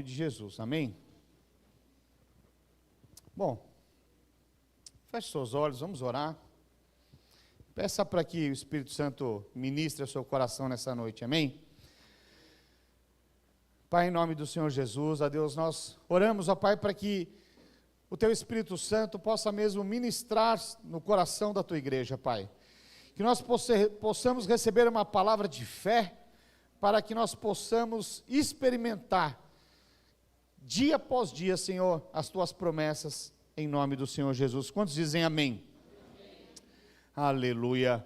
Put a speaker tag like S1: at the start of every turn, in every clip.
S1: De Jesus, amém? Bom, feche seus olhos, vamos orar. Peça para que o Espírito Santo ministre ao seu coração nessa noite, amém? Pai, em nome do Senhor Jesus, a Deus, nós oramos, ó Pai, para que o Teu Espírito Santo possa mesmo ministrar no coração da Tua igreja, Pai. Que nós possamos receber uma palavra de fé, para que nós possamos experimentar dia após dia, Senhor, as Tuas promessas, em nome do Senhor Jesus. Quantos dizem amém? Amém. Aleluia,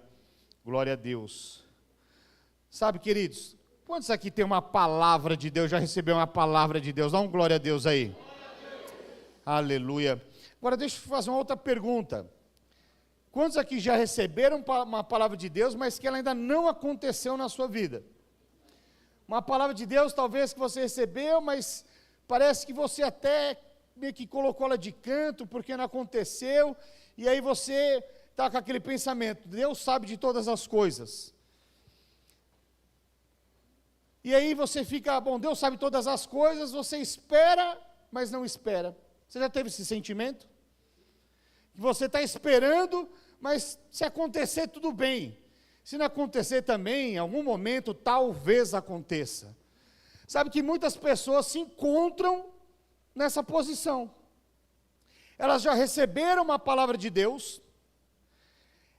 S1: glória a Deus. Sabe, queridos, quantos aqui tem uma palavra de Deus, já recebeu uma palavra de Deus? Dá um glória a Deus aí. Glória a Deus. Aleluia. Agora deixa eu fazer uma outra pergunta. Quantos aqui já receberam uma palavra de Deus, mas que ela ainda não aconteceu na sua vida? Uma palavra de Deus, talvez, que você recebeu, mas parece que você até meio que colocou ela de canto, porque não aconteceu, e aí você está com aquele pensamento, Deus sabe de todas as coisas. E aí você fica, bom, Deus sabe todas as coisas, você espera, mas não espera. Você já teve esse sentimento? Você está esperando, mas se acontecer, tudo bem. Se não acontecer também, em algum momento, talvez aconteça. Sabe que muitas pessoas se encontram nessa posição. Elas já receberam uma palavra de Deus,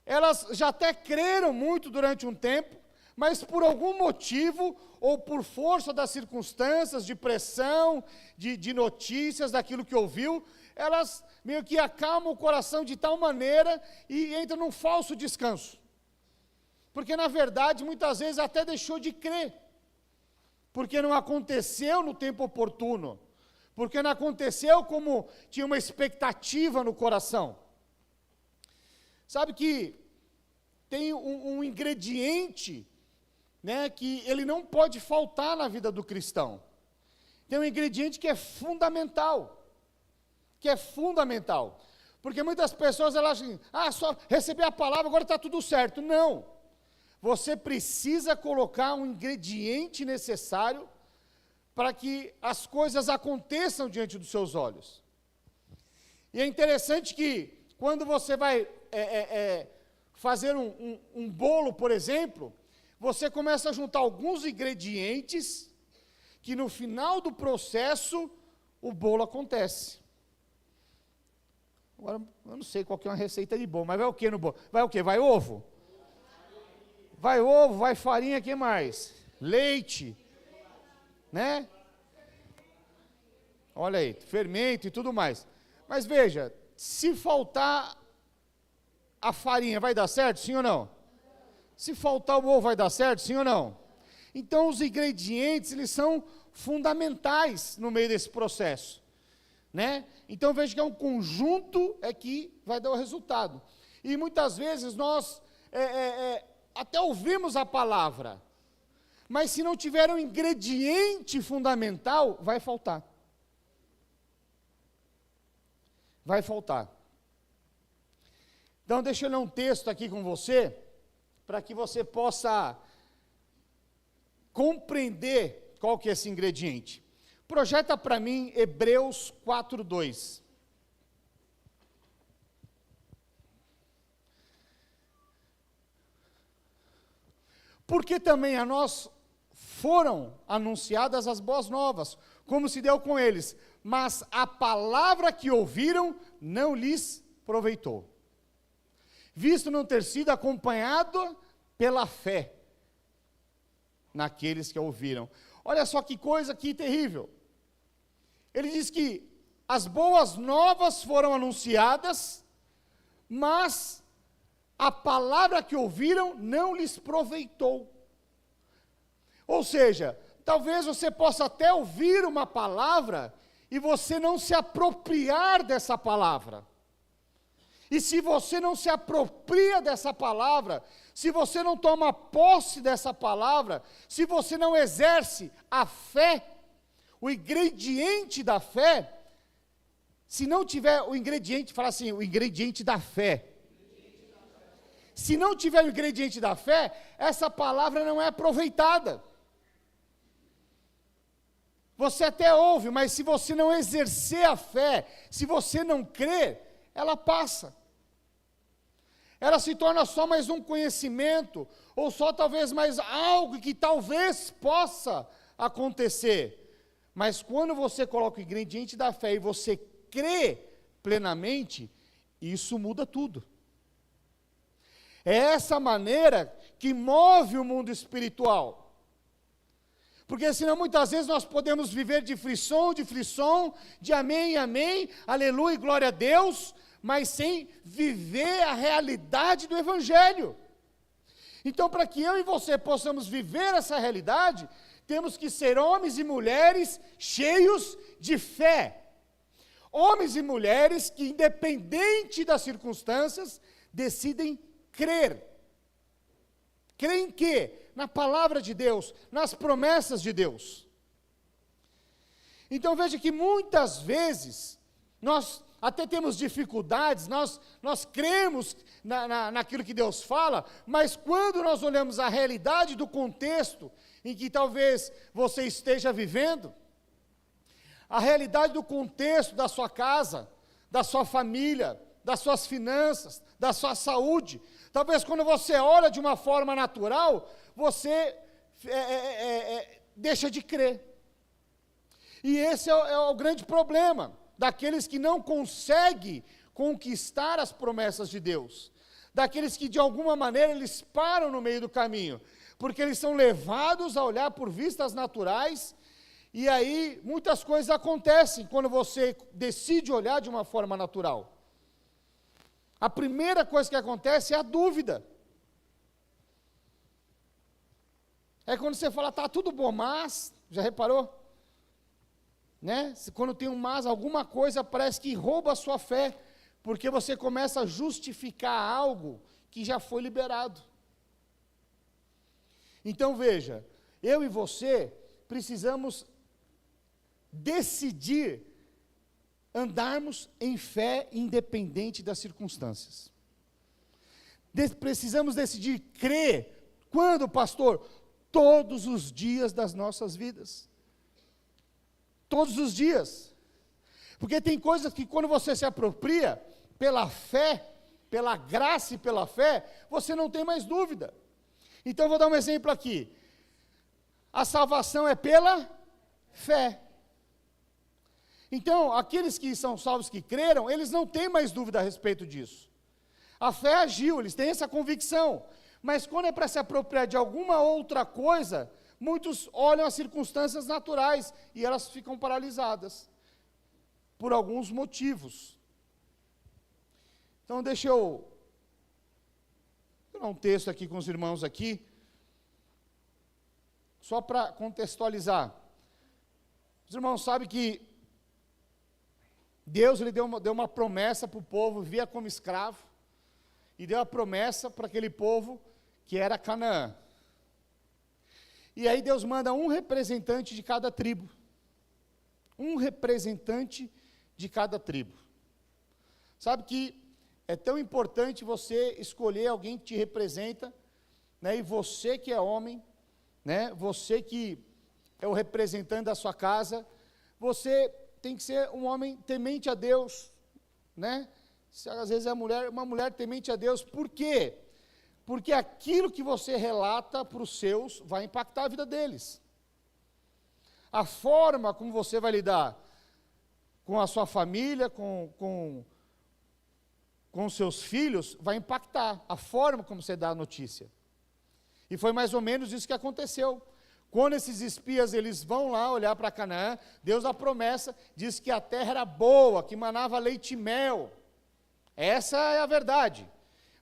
S1: elas já até creram muito durante um tempo, mas por algum motivo, ou por força das circunstâncias, de pressão, de notícias, daquilo que ouviu, elas meio que acalmam o coração de tal maneira e entram num falso descanso. Porque na verdade, muitas vezes até deixou de crer. Porque não aconteceu no tempo oportuno, porque não aconteceu como tinha uma expectativa no coração. Sabe que tem um ingrediente, né, que ele não pode faltar na vida do cristão. Tem um ingrediente que é fundamental, porque muitas pessoas elas acham, só receber a palavra, agora está tudo certo. Não. Você precisa colocar um ingrediente necessário para que as coisas aconteçam diante dos seus olhos. E é interessante que, quando você vai fazer um bolo, por exemplo, você começa a juntar alguns ingredientes, que no final do processo, o bolo acontece. Agora, eu não sei qual que é uma receita de bolo, mas vai o que no bolo? Vai o quê? Vai ovo? Vai ovo, vai farinha, o que mais? Leite, né? Olha aí, fermento e tudo mais. Mas veja, se faltar a farinha, vai dar certo, sim ou não? Se faltar o ovo, vai dar certo, sim ou não? Então, os ingredientes, eles são fundamentais no meio desse processo, né? Então, veja que é um conjunto que vai dar o resultado. E muitas vezes nós até ouvimos a palavra, mas se não tiver um ingrediente fundamental, vai faltar. Vai faltar. Então, deixa eu ler um texto aqui com você, para que você possa compreender qual que é esse ingrediente. Projeta para mim Hebreus 4:2. Porque também a nós foram anunciadas as boas novas, como se deu com eles, mas a palavra que ouviram não lhes proveitou, visto não ter sido acompanhado pela fé naqueles que a ouviram. Olha só que coisa que terrível. Ele diz que as boas novas foram anunciadas, mas a palavra que ouviram não lhes proveitou. Ou seja, talvez você possa até ouvir uma palavra e você não se apropriar dessa palavra. E se você não se apropria dessa palavra, se você não toma posse dessa palavra, se você não exerce a fé, o ingrediente da fé, se não tiver o ingrediente, fala assim, o ingrediente da fé. Se não tiver o ingrediente da fé, essa palavra não é aproveitada. Você até ouve, mas se você não exercer a fé, se você não crer, ela passa. Ela se torna só mais um conhecimento, ou só talvez mais algo que talvez possa acontecer. Mas quando você coloca o ingrediente da fé e você crê plenamente, isso muda tudo. É essa maneira que move o mundo espiritual. Porque senão muitas vezes nós podemos viver de frisson, de amém em amém, aleluia, glória a Deus, mas sem viver a realidade do Evangelho. Então, para que eu e você possamos viver essa realidade, temos que ser homens e mulheres cheios de fé. Homens e mulheres que, independente das circunstâncias, decidem crer. Crer em quê? Na palavra de Deus, nas promessas de Deus. Então veja que muitas vezes, nós até temos dificuldades, nós cremos naquilo que Deus fala, mas quando nós olhamos a realidade do contexto em que talvez você esteja vivendo, a realidade do contexto da sua casa, da sua família, das suas finanças, da sua saúde, talvez quando você olha de uma forma natural, você deixa de crer. E esse é o grande problema daqueles que não conseguem conquistar as promessas de Deus, daqueles que de alguma maneira eles param no meio do caminho, porque eles são levados a olhar por vistas naturais, e aí muitas coisas acontecem quando você decide olhar de uma forma natural. A primeira coisa que acontece é a dúvida. É quando você fala, tá tudo bom, mas, já reparou? Né? Quando tem um mas, alguma coisa parece que rouba a sua fé, porque você começa a justificar algo que já foi liberado. Então veja, eu e você precisamos decidir andarmos em fé independente das circunstâncias. Precisamos decidir crer. Quando, pastor? Todos os dias das nossas vidas. Todos os dias. Porque tem coisas que quando você se apropria, pela fé, pela graça e pela fé, você não tem mais dúvida. Então, eu vou dar um exemplo aqui. A salvação é pela fé. Então, aqueles que são salvos, que creram, eles não têm mais dúvida a respeito disso. A fé agiu, eles têm essa convicção. Mas quando é para se apropriar de alguma outra coisa, muitos olham as circunstâncias naturais e elas ficam paralisadas, por alguns motivos. Então, deixa eu dar um texto aqui com os irmãos aqui, só para contextualizar. Os irmãos sabem que Deus ele deu uma promessa para o povo, via como escravo, e deu a promessa para aquele povo que era Canaã. E aí Deus manda um representante de cada tribo. Um representante de cada tribo. Sabe que é tão importante você escolher alguém que te representa, né, e você que é homem, né, você que é o representante da sua casa, você tem que ser um homem temente a Deus, né? Às vezes é uma mulher temente a Deus. Por quê? Porque aquilo que você relata para os seus vai impactar a vida deles. A forma como você vai lidar com a sua família, com os seus filhos, vai impactar a forma como você dá a notícia. E foi mais ou menos isso que aconteceu. Quando esses espias eles vão lá olhar para Canaã, Deus dá a promessa, diz que a terra era boa, que manava leite e mel. Essa é a verdade.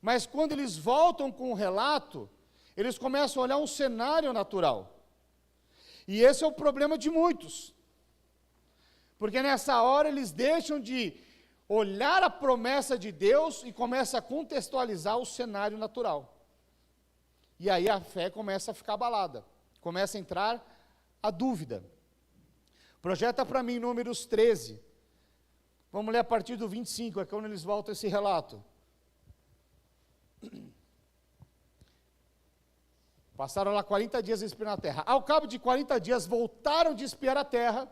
S1: Mas quando eles voltam com o relato, eles começam a olhar um cenário natural. E esse é o problema de muitos. Porque nessa hora eles deixam de olhar a promessa de Deus e começam a contextualizar o cenário natural. E aí a fé começa a ficar abalada. Começa a entrar a dúvida. Projeta para mim Números 13. Vamos ler a partir do 25, é quando eles voltam esse relato. Passaram lá 40 dias espiando a terra. Ao cabo de 40 dias, voltaram de espiar a terra,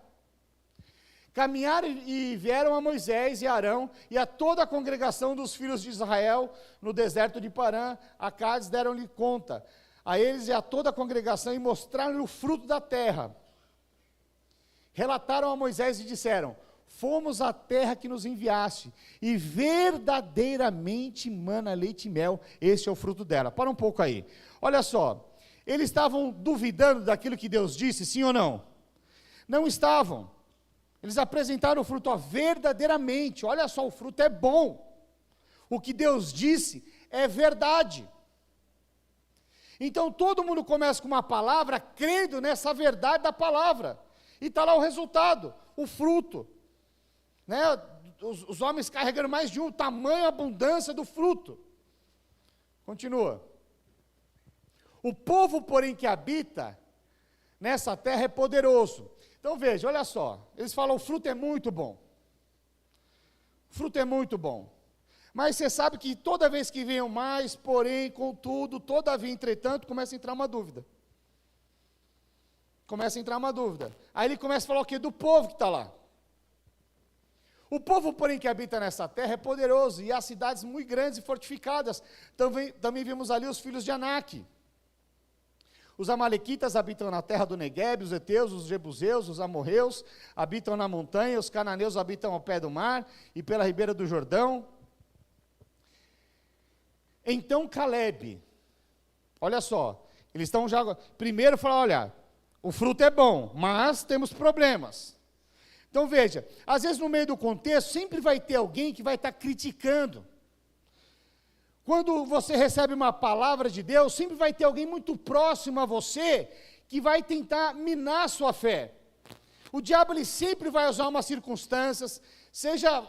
S1: caminharam e vieram a Moisés e Arão e a toda a congregação dos filhos de Israel no deserto de Parã. A Cádiz deram-lhe conta, a eles e a toda a congregação, e mostraram-lhe o fruto da terra. Relataram a Moisés e disseram: fomos à terra que nos enviaste, e verdadeiramente mana leite e mel, este é o fruto dela. Para um pouco aí, olha só, eles estavam duvidando daquilo que Deus disse, sim ou não? Não estavam. Eles apresentaram o fruto, ó, verdadeiramente, olha só, o fruto é bom, o que Deus disse é verdade. Então todo mundo começa com uma palavra, crendo nessa verdade da palavra, e está lá o resultado, o fruto, né? Os homens carregando mais de um, tamanho, abundância do fruto. Continua. O povo, porém, que habita nessa terra é poderoso. Então veja, olha só, eles falam: o fruto é muito bom, o fruto é muito bom, mas você sabe que toda vez que venham mais, porém, contudo, todavia, entretanto, começa a entrar uma dúvida. Aí ele começa a falar o quê? Do povo que está lá. O povo, porém, que habita nessa terra é poderoso, e há cidades muito grandes e fortificadas. Também vimos ali os filhos de Anak. Os amalequitas habitam na terra do Neguebe, os heteus, os jebuseus, os amorreus habitam na montanha, os cananeus habitam ao pé do mar e pela ribeira do Jordão. Então Calebe, olha só, eles estão já, primeiro falaram: olha, o fruto é bom, mas temos problemas. Então veja, às vezes no meio do contexto, sempre vai ter alguém que vai estar criticando. Quando você recebe uma palavra de Deus, sempre vai ter alguém muito próximo a você, que vai tentar minar a sua fé. O diabo, ele sempre vai usar umas circunstâncias, seja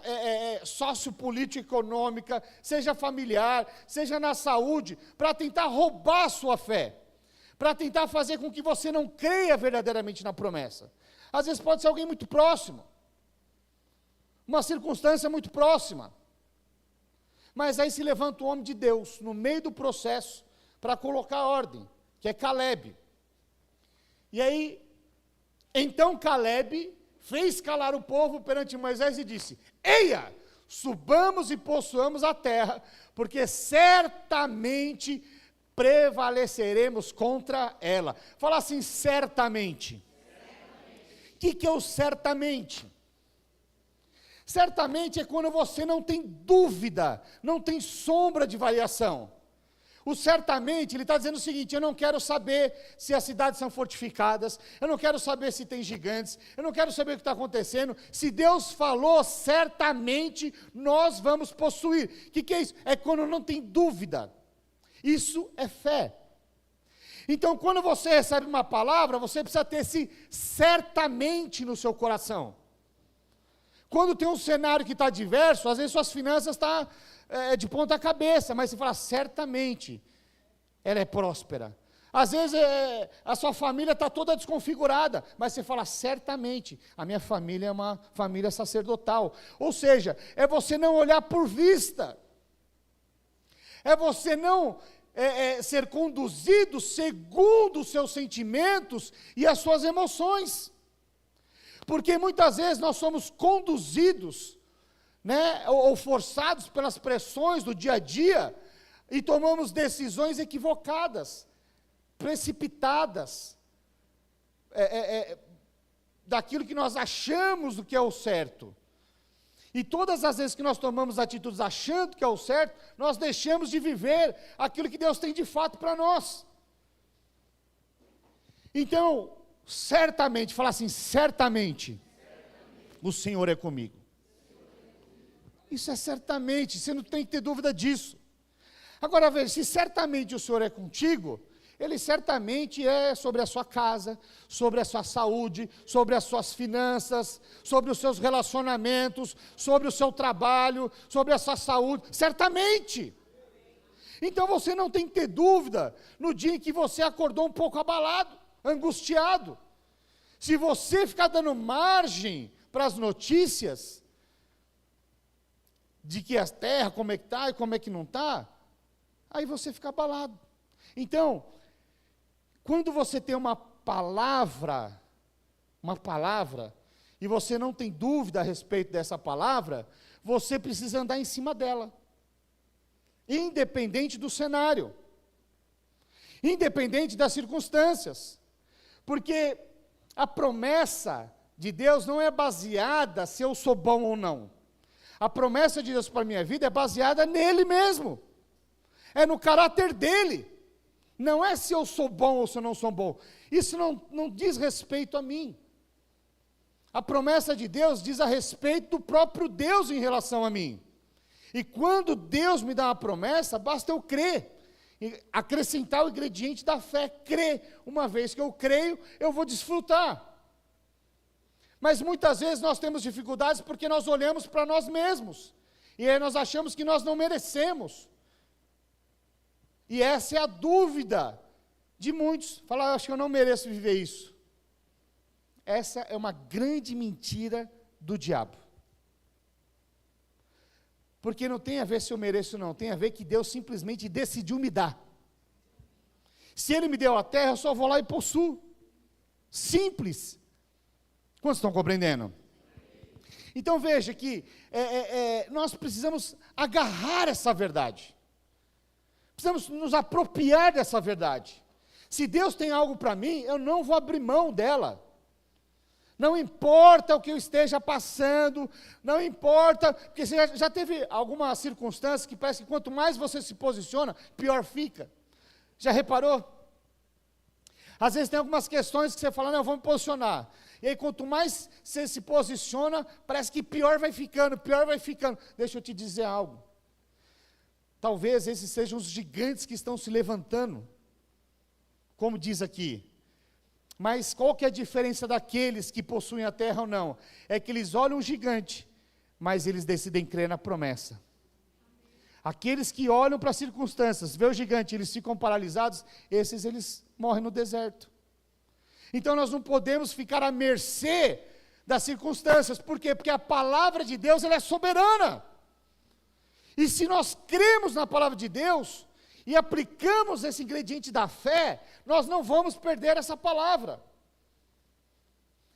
S1: sociopolítico-econômica, seja familiar, seja na saúde, para tentar roubar a sua fé, para tentar fazer com que você não creia verdadeiramente na promessa. Às vezes pode ser alguém muito próximo, uma circunstância muito próxima, mas aí se levanta o homem de Deus, no meio do processo, para colocar ordem, que é Calebe. E aí, então Calebe fez calar o povo perante Moisés e disse: eia, subamos e possuamos a terra, porque certamente prevaleceremos contra ela. Fala assim: certamente. O que é o certamente? Certamente é quando você não tem dúvida, não tem sombra de variação. O certamente, ele está dizendo o seguinte: eu não quero saber se as cidades são fortificadas, eu não quero saber se tem gigantes, eu não quero saber o que está acontecendo. Se Deus falou, certamente nós vamos possuir. O que é isso? É quando não tem dúvida. Isso é fé. Então, quando você recebe uma palavra, você precisa ter esse certamente no seu coração. Quando tem um cenário que está diverso, às vezes suas finanças estão de ponta cabeça, mas você fala: certamente ela é próspera. Às vezes a sua família está toda desconfigurada, mas você fala: certamente a minha família é uma família sacerdotal. Ou seja, é você não olhar por vista, é você não ser conduzido segundo os seus sentimentos e as suas emoções. Porque muitas vezes nós somos conduzidos, né, ou forçados pelas pressões do dia a dia, e tomamos decisões equivocadas, precipitadas, daquilo que nós achamos do que é o certo. E todas as vezes que nós tomamos atitudes achando que é o certo, nós deixamos de viver aquilo que Deus tem de fato para nós. Então, certamente, fala assim: certamente, o Senhor é comigo. Isso é certamente, você não tem que ter dúvida disso. Agora veja, se certamente o Senhor é contigo, Ele certamente é sobre a sua casa, sobre a sua saúde, sobre as suas finanças, sobre os seus relacionamentos, sobre o seu trabalho, sobre a sua saúde, certamente. Então você não tem que ter dúvida no dia em que você acordou um pouco abalado, angustiado. Se você ficar dando margem para as notícias de que a terra, como é que está e como é que não está, aí você fica abalado. Então, Quando você tem uma palavra, e você não tem dúvida a respeito dessa palavra, você precisa andar em cima dela, independente do cenário, independente das circunstâncias, porque a promessa de Deus não é baseada se eu sou bom ou não. A promessa de Deus para a minha vida é baseada nele mesmo, é no caráter dele, não é se eu sou bom ou se eu não sou bom, isso não diz respeito a mim. A promessa de Deus diz a respeito do próprio Deus em relação a mim, e quando Deus me dá uma promessa, basta eu crer, acrescentar o ingrediente da fé, crer. Uma vez que eu creio, eu vou desfrutar. Mas muitas vezes nós temos dificuldades porque nós olhamos para nós mesmos, e aí nós achamos que nós não merecemos, e essa é a dúvida de muitos, falar, eu acho que eu não mereço viver isso. Essa é uma grande mentira do diabo, porque não tem a ver se eu mereço ou não, tem a ver que Deus simplesmente decidiu me dar. Se Ele me deu a terra, eu só vou lá e possuo, simples. Quantos estão compreendendo? Então veja que nós precisamos agarrar essa verdade, precisamos nos apropriar dessa verdade. Se Deus tem algo para mim, eu não vou abrir mão dela, não importa o que eu esteja passando, não importa, porque você já teve alguma circunstância que parece que quanto mais você se posiciona, pior fica, já reparou? Às vezes tem algumas questões que você fala, não, eu vou me posicionar, e aí quanto mais você se posiciona, parece que pior vai ficando, deixa eu te dizer algo, talvez esses sejam os gigantes que estão se levantando, como diz aqui, mas qual que é a diferença daqueles que possuem a terra ou não? É que eles olham o gigante, mas eles decidem crer na promessa. Aqueles que olham para as circunstâncias, vê o gigante, eles ficam paralisados, esses eles morrem no deserto. Então nós não podemos ficar à mercê das circunstâncias, por quê? Porque a palavra de Deus, ela é soberana, e se nós cremos na palavra de Deus, e aplicamos esse ingrediente da fé, nós não vamos perder essa palavra,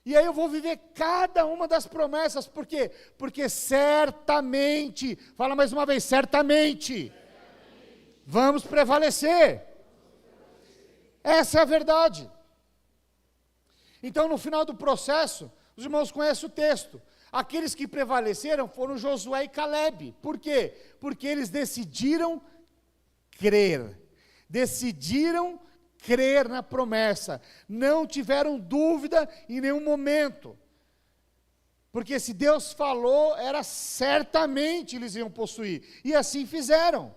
S1: e aí eu vou viver cada uma das promessas, por quê? Porque certamente, fala mais uma vez, certamente, vamos prevalecer, essa é a verdade. Então no final do processo, os irmãos conhecem o texto, aqueles que prevaleceram foram Josué e Calebe, por quê? Porque eles decidiram crer na promessa, não tiveram dúvida em nenhum momento, porque se Deus falou, era certamente eles iam possuir, e assim fizeram.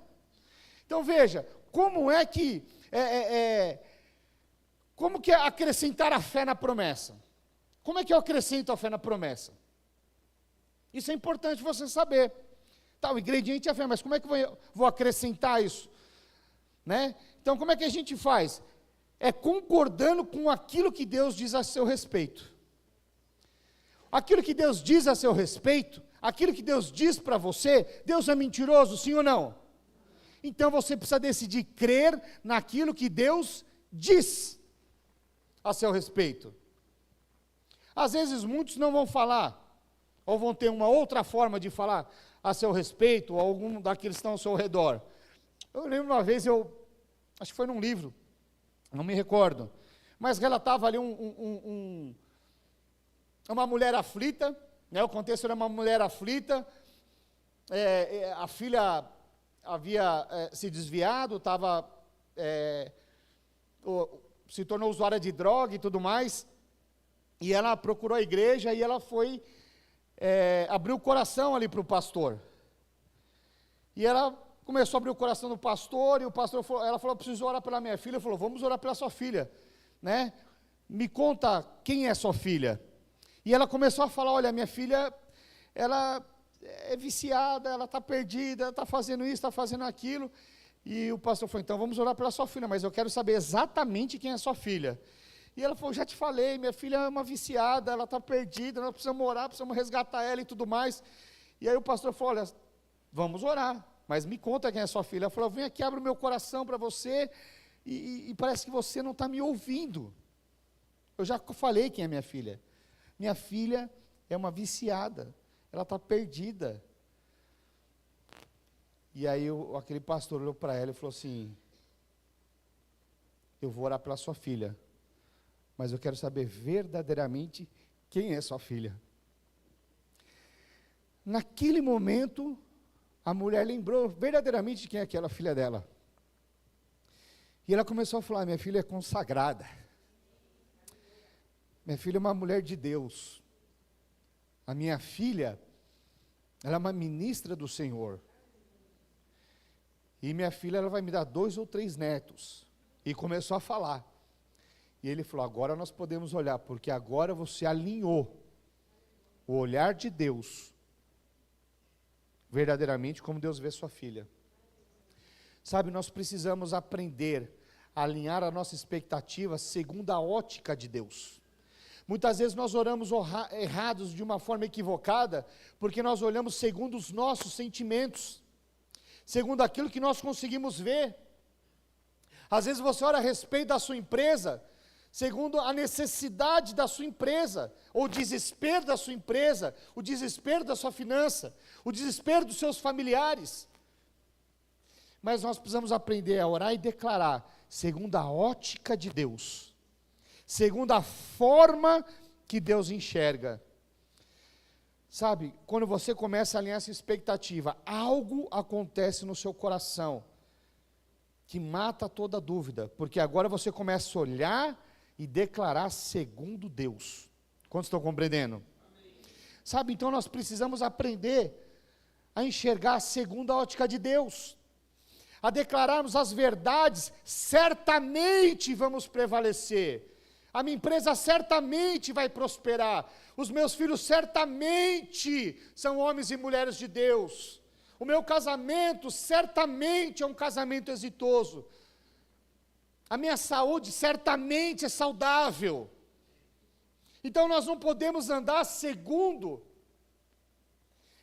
S1: Então veja, como é que acrescentar a fé na promessa? Como é que eu acrescento a fé na promessa? Isso é importante você saber. Tá, o ingrediente é a fé, mas como é que eu vou acrescentar isso? Né? Então como é que a gente faz? É concordando com aquilo que Deus diz a seu respeito. Aquilo que Deus diz a seu respeito, aquilo que Deus diz para você, Deus é mentiroso, sim ou não? Então você precisa decidir crer naquilo que Deus diz a seu respeito. Às vezes muitos não vão falar, ou vão ter uma outra forma de falar a seu respeito, ou algum daqueles que estão ao seu redor. Eu lembro uma vez, acho que foi num livro, não me recordo, mas relatava ali uma mulher aflita, né, o contexto era uma mulher aflita, a filha havia se desviado, se tornou usuária de droga e tudo mais, e ela procurou a igreja e ela foi, abriu o coração ali para o pastor, e ela começou a abrir o coração do pastor, e o pastor falou, ela falou, preciso orar pela minha filha. Ele falou, vamos orar pela sua filha, né? Me conta quem é sua filha. E ela começou a falar, olha, minha filha, ela é viciada, ela está perdida, ela está fazendo isso, está fazendo aquilo. E o pastor falou, então vamos orar pela sua filha, mas eu quero saber exatamente quem é sua filha. E ela falou, já te falei, minha filha é uma viciada, ela está perdida, nós precisamos orar, precisamos resgatar ela e tudo mais. E aí o pastor falou, olha, vamos orar, mas me conta quem é sua filha. Ela falou, vem aqui, abro o meu coração para você, e parece que você não está me ouvindo. Eu já falei quem é minha filha. Minha filha é uma viciada, ela está perdida. E aí aquele pastor olhou para ela e falou assim: eu vou orar pela sua filha, mas eu quero saber verdadeiramente quem é sua filha. Naquele momento, a mulher lembrou verdadeiramente de quem é aquela filha dela. E ela começou a falar: minha filha é consagrada. Minha filha é uma mulher de Deus. A minha filha, ela é uma ministra do Senhor. E minha filha, ela vai me dar 2 ou 3 netos. E começou a falar. E ele falou: agora nós podemos olhar, porque agora você alinhou o olhar de Deus, verdadeiramente como Deus vê sua filha. Sabe, nós precisamos aprender a alinhar a nossa expectativa segundo a ótica de Deus. Muitas vezes nós oramos errados de uma forma equivocada, porque nós olhamos segundo os nossos sentimentos, segundo aquilo que nós conseguimos ver. Às vezes você ora a respeito da sua empresa, segundo a necessidade da sua empresa, ou o desespero da sua empresa, o desespero da sua finança, o desespero dos seus familiares. Mas nós precisamos aprender a orar e declarar, segundo a ótica de Deus, segundo a forma que Deus enxerga. Sabe, quando você começa a alinhar essa expectativa, algo acontece no seu coração, que mata toda dúvida, porque agora você começa a olhar e declarar segundo Deus. Quantos estão compreendendo? Amém. Sabe, então nós precisamos aprender a enxergar segundo a ótica de Deus, a declararmos as verdades, certamente vamos prevalecer. A minha empresa certamente vai prosperar. Os meus filhos certamente são homens e mulheres de Deus. O meu casamento certamente é um casamento exitoso. A minha saúde certamente é saudável. Então nós não podemos andar segundo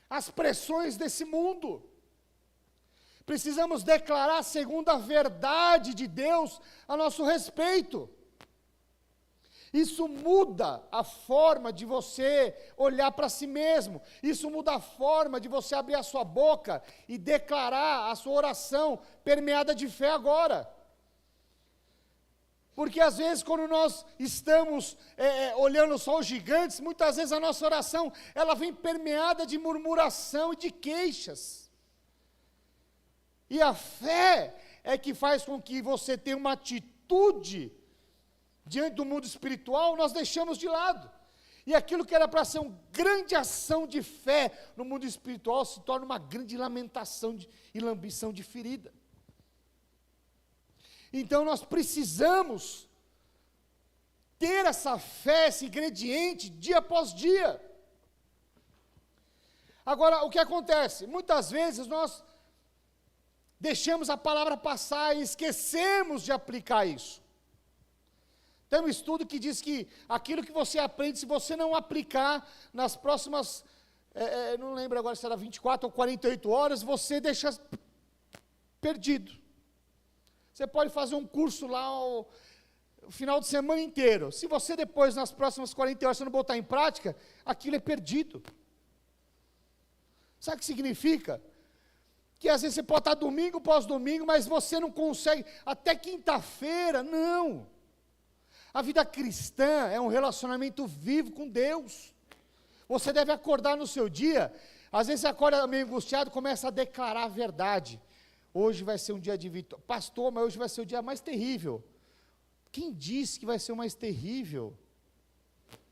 S1: as pressões desse mundo. Precisamos declarar segundo a verdade de Deus a nosso respeito. Isso muda a forma de você olhar para si mesmo. Isso muda a forma de você abrir a sua boca e declarar a sua oração permeada de fé agora. Porque às vezes quando nós estamos olhando só os gigantes, muitas vezes a nossa oração, ela vem permeada de murmuração e de queixas. E a fé é que faz com que você tenha uma atitude diante do mundo espiritual, nós deixamos de lado. E aquilo que era para ser uma grande ação de fé no mundo espiritual, se torna uma grande lamentação e lambição de ferida. Então nós precisamos ter essa fé, esse ingrediente, dia após dia. Agora, o que acontece? Muitas vezes nós deixamos a palavra passar e esquecemos de aplicar isso. Tem um estudo que diz que aquilo que você aprende, se você não aplicar nas próximas, não lembro agora se era 24 ou 48 horas, você deixa perdido. Você pode fazer um curso lá o final de semana inteiro. Se você depois, nas próximas 40 horas, você não botar em prática, aquilo é perdido. Sabe o que significa? Que às vezes você pode estar domingo após domingo, mas você não consegue, até quinta-feira, não. A vida cristã é um relacionamento vivo com Deus. Você deve acordar no seu dia, às vezes você acorda meio angustiado, começa a declarar a verdade. Hoje vai ser um dia de vitória. Pastor, mas hoje vai ser o dia mais terrível. Quem disse que vai ser o mais terrível?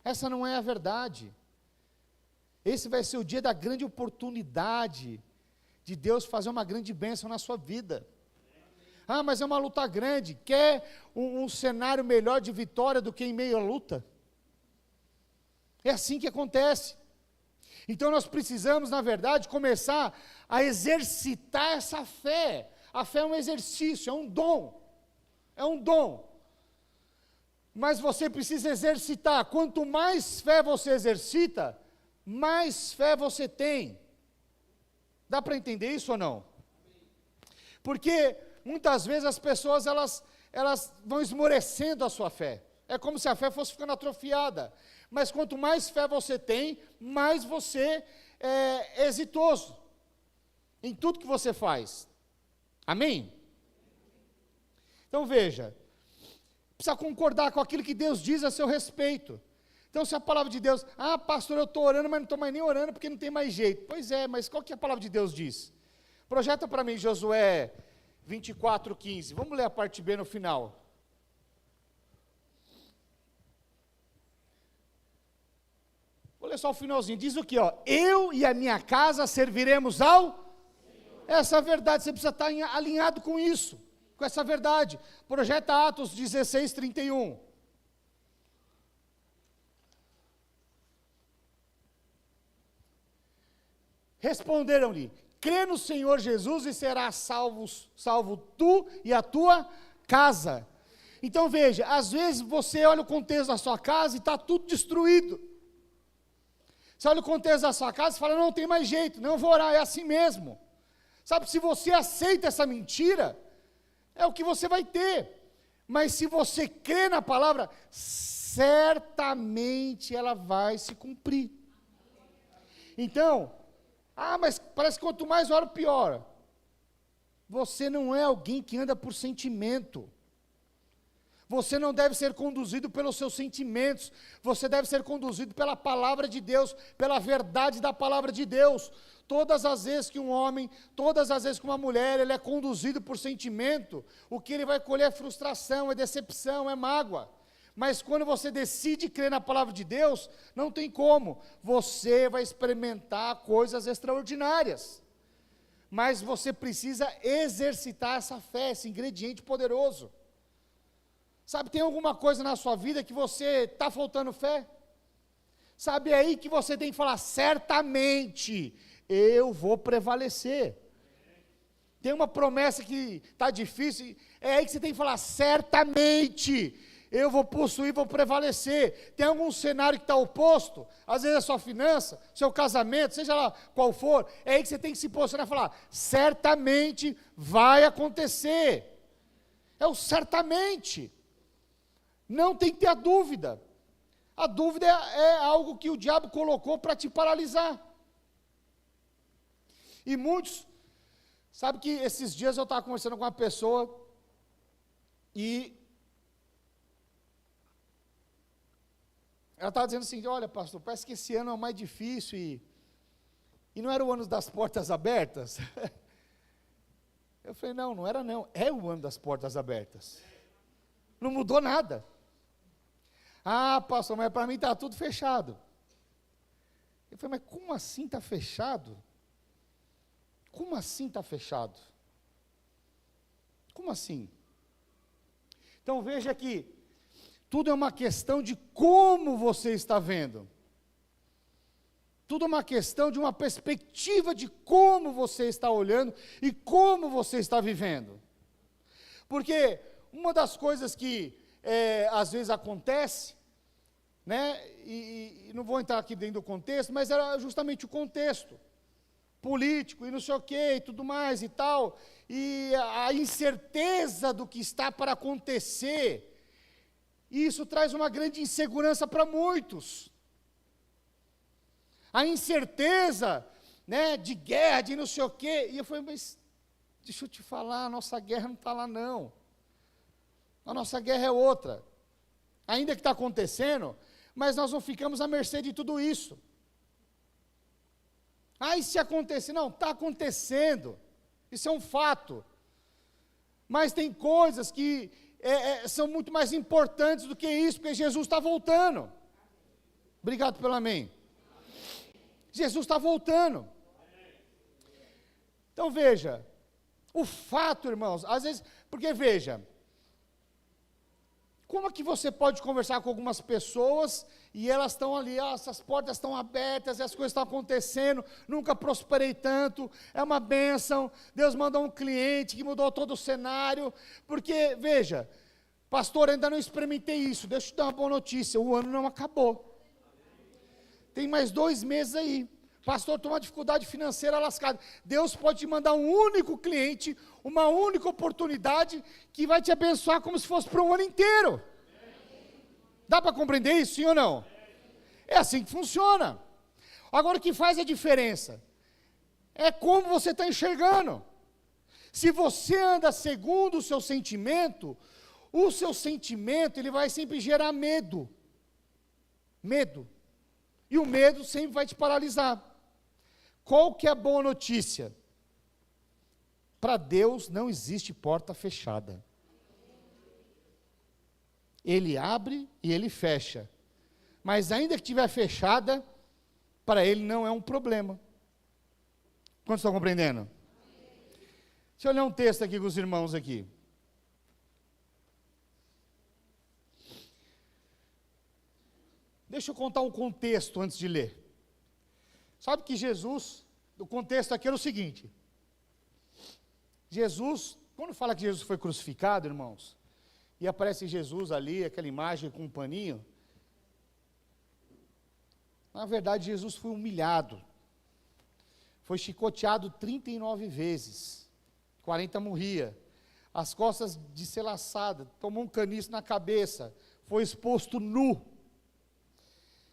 S1: Essa não é a verdade. Esse vai ser o dia da grande oportunidade de Deus fazer uma grande bênção na sua vida. Ah, mas é uma luta grande. Quer um cenário melhor de vitória do que em meio à luta? É assim que acontece. Então nós precisamos, na verdade, começar a exercitar essa fé. A fé é um exercício, é um dom. É um dom. Mas você precisa exercitar. Quanto mais fé você exercita, mais fé você tem. Dá para entender isso ou não? Porque muitas vezes as pessoas, elas vão esmorecendo a sua fé. É como se a fé fosse ficando atrofiada. Mas quanto mais fé você tem, mais você é exitoso em tudo que você faz. Amém? Então veja, precisa concordar com aquilo que Deus diz a seu respeito. Então se a palavra de Deus, pastor, eu estou orando, mas não estou mais nem orando porque não tem mais jeito. Pois é, mas qual que a palavra de Deus diz? Projeta para mim Josué 24:15. Vamos ler a parte B no final. Vou ler só o finalzinho. Diz o que? Eu e a minha casa serviremos ao... Essa é a verdade, você precisa estar alinhado com isso, com essa verdade. Projeta Atos 16:31. Responderam-lhe: crê no Senhor Jesus e serás salvo tu e a tua casa. Então veja, às vezes você olha o contexto da sua casa e está tudo destruído. Você olha o contexto da sua casa e fala, não tem mais jeito, não vou orar, é assim mesmo. Sabe, se você aceita essa mentira, é o que você vai ter. Mas se você crê na palavra, certamente ela vai se cumprir. Então, mas parece que quanto mais oro, pior. Você não é alguém que anda por sentimento. Você não deve ser conduzido pelos seus sentimentos. Você deve ser conduzido pela palavra de Deus, pela verdade da palavra de Deus. Todas as vezes que um homem, todas as vezes que uma mulher, ele é conduzido por sentimento, o que ele vai colher é frustração, é decepção, é mágoa. Mas quando você decide crer na palavra de Deus, não tem como. Você vai experimentar coisas extraordinárias. Mas você precisa exercitar essa fé, esse ingrediente poderoso. Sabe, tem alguma coisa na sua vida que você está faltando fé? Sabe, é aí que você tem que falar, certamente, eu vou prevalecer. Tem uma promessa que está difícil, é aí que você tem que falar, certamente, eu vou possuir, vou prevalecer. Tem algum cenário que está oposto, às vezes a sua finança, seu casamento, seja lá qual for, é aí que você tem que se posicionar e falar, certamente vai acontecer. É o certamente. Não tem que ter a dúvida. A dúvida é algo que o diabo colocou para te paralisar. E muitos, sabe que esses dias eu estava conversando com uma pessoa e ela estava dizendo assim, olha pastor, parece que esse ano é o mais difícil e não era o ano das portas abertas? Eu falei, não era não, é o ano das portas abertas. Não mudou nada. Pastor, mas para mim está tudo fechado. Eu falei, mas como assim está fechado? Como assim está fechado? Como assim? Então veja que tudo é uma questão de como você está vendo. Tudo é uma questão de uma perspectiva de como você está olhando e como você está vivendo. Porque uma das coisas que às vezes acontece, né, e não vou entrar aqui dentro do contexto, mas era justamente o contexto político e não sei o que e tudo mais e tal, e a incerteza do que está para acontecer, e isso traz uma grande insegurança para muitos. A incerteza, né, de guerra, de não sei o que, e eu falei, mas deixa eu te falar, a nossa guerra não está lá não. A nossa guerra é outra. Ainda que está acontecendo, mas nós não ficamos à mercê de tudo isso. E se acontecer? Não, está acontecendo. Isso é um fato. Mas tem coisas que são muito mais importantes do que isso, porque Jesus está voltando. Obrigado pelo amém. Jesus está voltando. Então veja, o fato, irmãos, às vezes, porque veja, como é que você pode conversar com algumas pessoas e elas estão ali, essas portas estão abertas, as coisas estão acontecendo, nunca prosperei tanto, é uma bênção, Deus mandou um cliente que mudou todo o cenário, porque, veja, pastor, ainda não experimentei isso, deixa eu te dar uma boa notícia, o ano não acabou, tem mais 2 meses aí, Pastor, estou uma dificuldade financeira lascada. Deus pode te mandar um único cliente, uma única oportunidade, que vai te abençoar como se fosse para um ano inteiro. Dá para compreender isso, sim ou não? É assim que funciona. Agora, o que faz a diferença? É como você está enxergando. Se você anda segundo o seu sentimento ele vai sempre gerar medo. Medo. E o medo sempre vai te paralisar. Qual que é a boa notícia? Para Deus não existe porta fechada. Ele abre e ele fecha. Mas ainda que estiver fechada, para ele não é um problema. Quantos estão compreendendo? Deixa eu ler um texto aqui com os irmãos aqui. Deixa eu contar um contexto antes de ler. Sabe que Jesus, o contexto aqui era o seguinte. Jesus, quando fala que Jesus foi crucificado, irmãos, e aparece Jesus ali, aquela imagem com um paninho, na verdade Jesus foi humilhado, foi chicoteado 39 vezes, 40 morria, as costas descelaçadas, tomou um caniço na cabeça, foi exposto nu,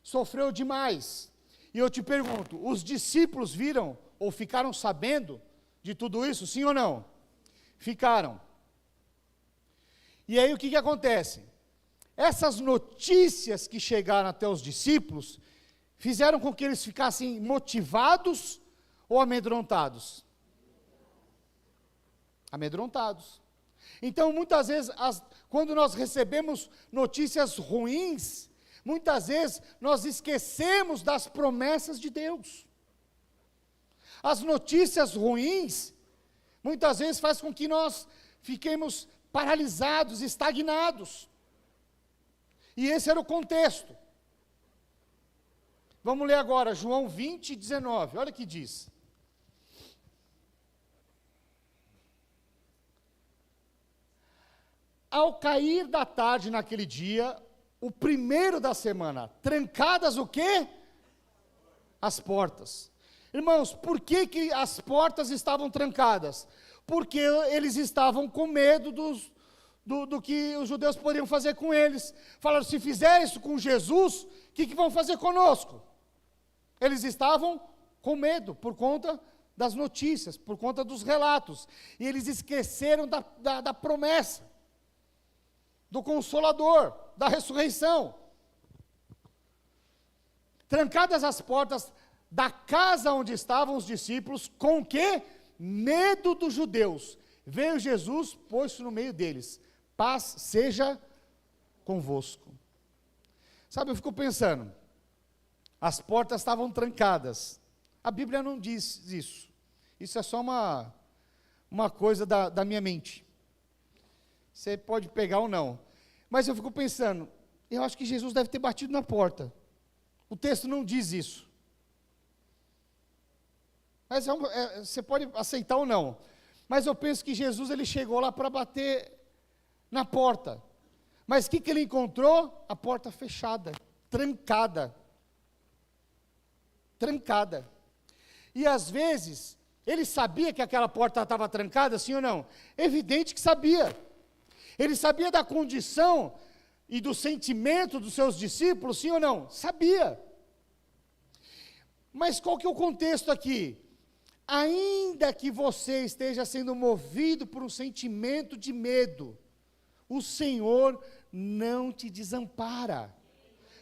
S1: sofreu demais. E eu te pergunto, os discípulos viram ou ficaram sabendo de tudo isso, sim ou não? Ficaram. E aí o que acontece? Essas notícias que chegaram até os discípulos, fizeram com que eles ficassem motivados ou amedrontados? Amedrontados. Então, muitas vezes, quando nós recebemos notícias ruins, muitas vezes nós esquecemos das promessas de Deus. As notícias ruins, muitas vezes faz com que nós fiquemos paralisados, estagnados. E esse era o contexto. Vamos ler agora, João 20, 19, olha o que diz. Ao cair da tarde naquele dia, o primeiro da semana, trancadas o quê? As portas. Irmãos, por que as portas estavam trancadas? Porque eles estavam com medo do que os judeus poderiam fazer com eles. Falaram, se fizer isso com Jesus, o que vão fazer conosco? Eles estavam com medo, por conta das notícias, por conta dos relatos. E eles esqueceram da promessa, do Consolador, da ressurreição. Trancadas as portas da casa onde estavam os discípulos, com o quê? Medo dos judeus. Veio Jesus, pôs-se no meio deles. Paz seja convosco. Sabe, eu fico pensando, as portas estavam trancadas. A Bíblia não diz isso. Isso é só uma coisa da minha mente. Você pode pegar ou não. Mas eu fico pensando, eu acho que Jesus deve ter batido na porta. O texto não diz isso. Mas você pode aceitar ou não. Mas eu penso que Jesus ele chegou lá para bater na porta. Mas o que ele encontrou? A porta fechada, trancada. Trancada. E às vezes, ele sabia que aquela porta estava trancada, sim ou não? Evidente que sabia. Ele sabia da condição e do sentimento dos seus discípulos, sim ou não? Sabia. Mas qual que é o contexto aqui? Ainda que você esteja sendo movido por um sentimento de medo, o Senhor não te desampara,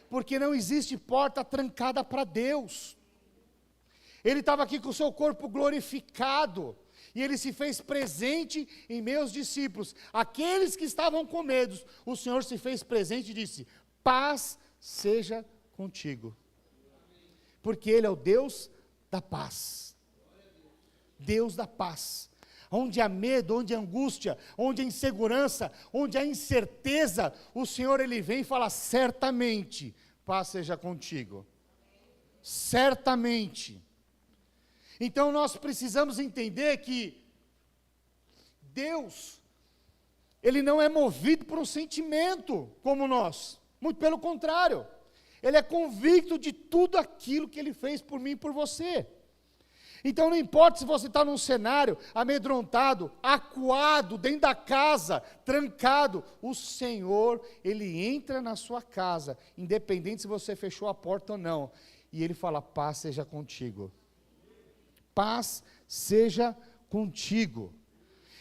S1: porque não existe porta trancada para Deus. Ele estava aqui com o seu corpo glorificado, e ele se fez presente em meus discípulos, aqueles que estavam com medo, o Senhor se fez presente e disse, paz seja contigo, porque Ele é o Deus da paz, Deus da paz, onde há medo, onde há angústia, onde há insegurança, onde há incerteza, o Senhor Ele vem e fala, certamente, paz seja contigo, certamente. Então nós precisamos entender que Deus, Ele não é movido por um sentimento como nós, muito pelo contrário, Ele é convicto de tudo aquilo que Ele fez por mim e por você. Então não importa se você está num cenário amedrontado, acuado, dentro da casa, trancado, o Senhor, Ele entra na sua casa, independente se você fechou a porta ou não, e Ele fala: paz seja contigo. Paz seja contigo.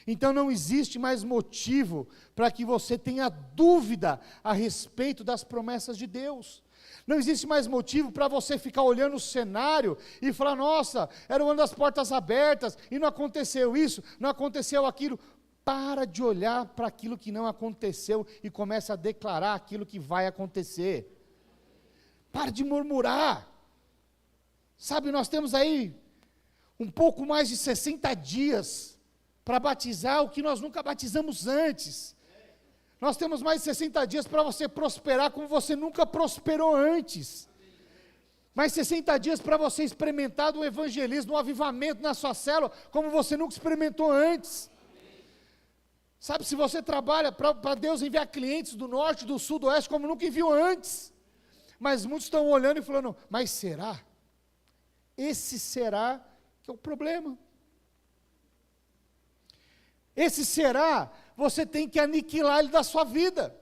S1: Então não existe mais motivo para que você tenha dúvida a respeito das promessas de Deus. Não existe mais motivo para você ficar olhando o cenário e falar: nossa, era o ano das portas abertas, e não aconteceu isso, não aconteceu aquilo. Para de olhar para aquilo que não aconteceu e começa a declarar aquilo que vai acontecer. Para de murmurar. Sabe, nós temos aí um pouco mais de 60 dias para batizar o que nós nunca batizamos antes. Nós temos mais de 60 dias para você prosperar como você nunca prosperou antes. Mais 60 dias para você experimentar do evangelismo, do avivamento na sua célula, como você nunca experimentou antes. Sabe, se você trabalha para Deus enviar clientes do norte, do sul, do oeste, como nunca enviou antes. Mas muitos estão olhando e falando: mas será? Esse será que é o problema. Esse será, você tem que aniquilar ele da sua vida,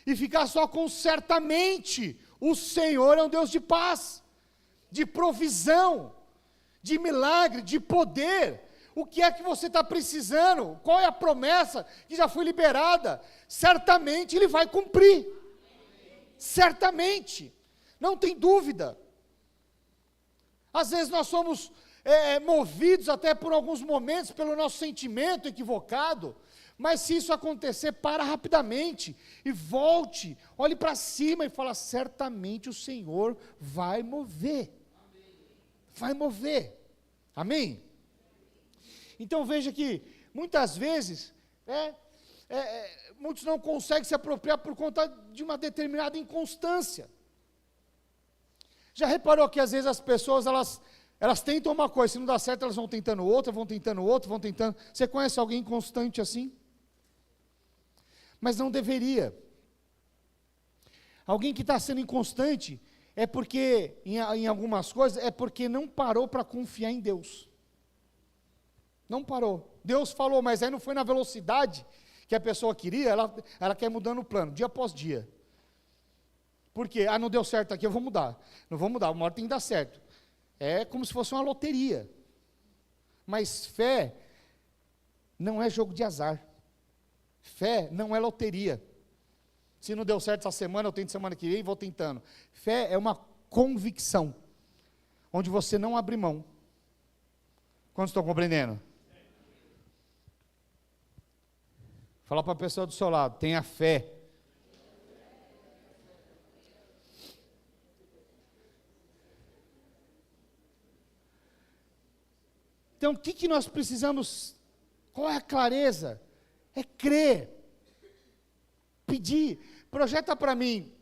S1: e ficar só com certamente. O Senhor é um Deus de paz, de provisão, de milagre, de poder. O que é que você está precisando? Qual é a promessa que já foi liberada? Certamente Ele vai cumprir, certamente, não tem dúvida. Às vezes nós somos movidos até por alguns momentos pelo nosso sentimento equivocado, mas se isso acontecer, para rapidamente e volte, olhe para cima e fala: certamente o Senhor vai mover. Vai mover. Amém? Então veja que muitas vezes muitos não conseguem se apropriar por conta de uma determinada inconstância. Já reparou que às vezes as pessoas elas tentam uma coisa, se não dá certo elas vão tentando outra, vão tentando outra, vão tentando. Você conhece alguém inconstante assim? Mas não deveria. Alguém que está sendo inconstante é porque, em algumas coisas, é porque não parou para confiar em Deus. Não parou. Deus falou, mas aí não foi na velocidade que a pessoa queria, ela quer mudando o plano, dia após dia. Por quê? Não deu certo aqui, eu vou mudar. Não vou mudar, uma hora tem que dar certo. É como se fosse uma loteria. Mas fé não é jogo de azar. Fé não é loteria. Se não deu certo essa semana, eu tento semana que vem e vou tentando. Fé é uma convicção, onde você não abre mão. Quantos estão compreendendo? Fala para a pessoa do seu lado: tenha fé. Então, o que nós precisamos? Qual é a clareza? É crer, pedir. Projeta para mim,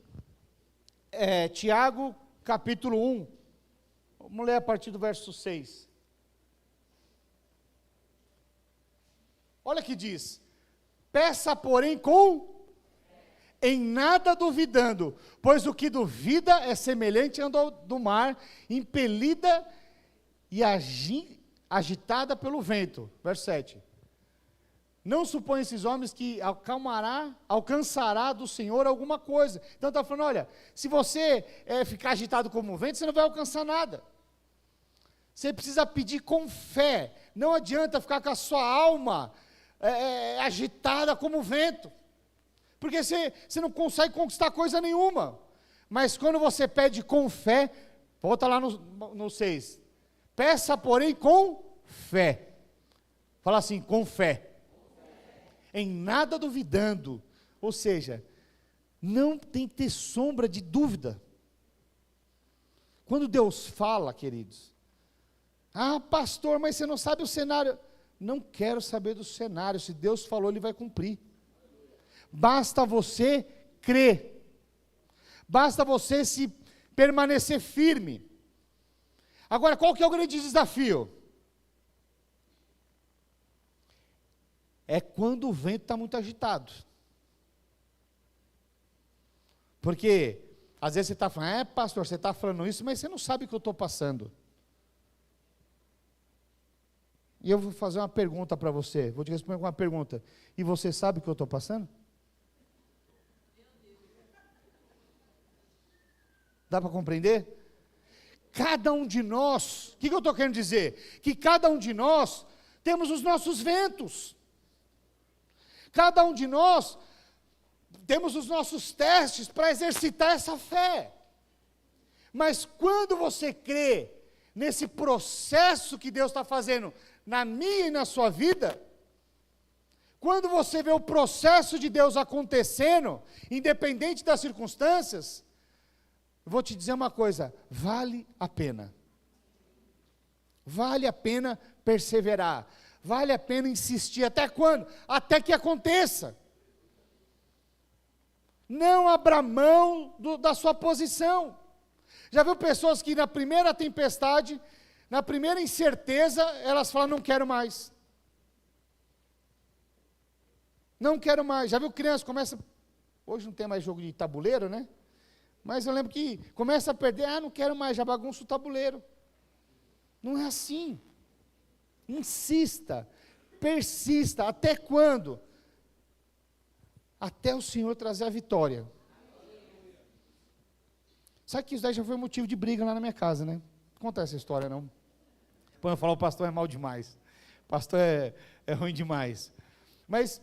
S1: Tiago, capítulo 1, vamos ler a partir do verso 6. Olha que diz: peça, porém, em nada duvidando, pois o que duvida é semelhante à onda do mar, impelida e agitada pelo vento. Verso 7. Não supõe esses homens que alcançará do Senhor alguma coisa. Então está falando: olha, se você ficar agitado como o vento, você não vai alcançar nada. Você precisa pedir com fé. Não adianta ficar com a sua alma agitada como o vento, porque você não consegue conquistar coisa nenhuma. Mas quando você pede com fé, volta lá no 6. Peça, porém, com fé. Fala assim: com fé. Em nada duvidando. Ou seja, não tem que ter sombra de dúvida. Quando Deus fala, queridos: pastor, mas você não sabe o cenário. Não quero saber do cenário. Se Deus falou, Ele vai cumprir. Basta você crer. Basta você se permanecer firme. Agora, qual que é o grande desafio? É quando o vento está muito agitado. Porque Às vezes você está falando, pastor, você está falando isso, mas você não sabe o que eu estou passando. E eu vou fazer uma pergunta para você, vou te responder com uma pergunta. E você sabe o que eu estou passando? Dá para compreender? Cada um de nós, o que eu estou querendo dizer? Que cada um de nós temos os nossos ventos. Cada um de nós temos os nossos testes para exercitar essa fé. Mas quando você crê nesse processo que Deus está fazendo na minha e na sua vida, quando você vê o processo de Deus acontecendo, independente das circunstâncias, eu vou te dizer uma coisa, vale a pena. Vale a pena perseverar. Vale a pena insistir. Até quando? Até que aconteça. Não abra mão da sua posição. Já viu pessoas que na primeira tempestade, na primeira incerteza, elas falam, não quero mais. Não quero mais. Já viu criança, começa, hoje não tem mais jogo de tabuleiro, né? Mas eu lembro que começa a perder, não quero mais, já bagunça o tabuleiro. Não é assim. Insista, persista, até quando? Até o Senhor trazer a vitória. Sabe que isso daí já foi motivo de briga lá na minha casa, né? Não conta essa história, não. Quando eu falo, o pastor é mal demais. O pastor é ruim demais. Mas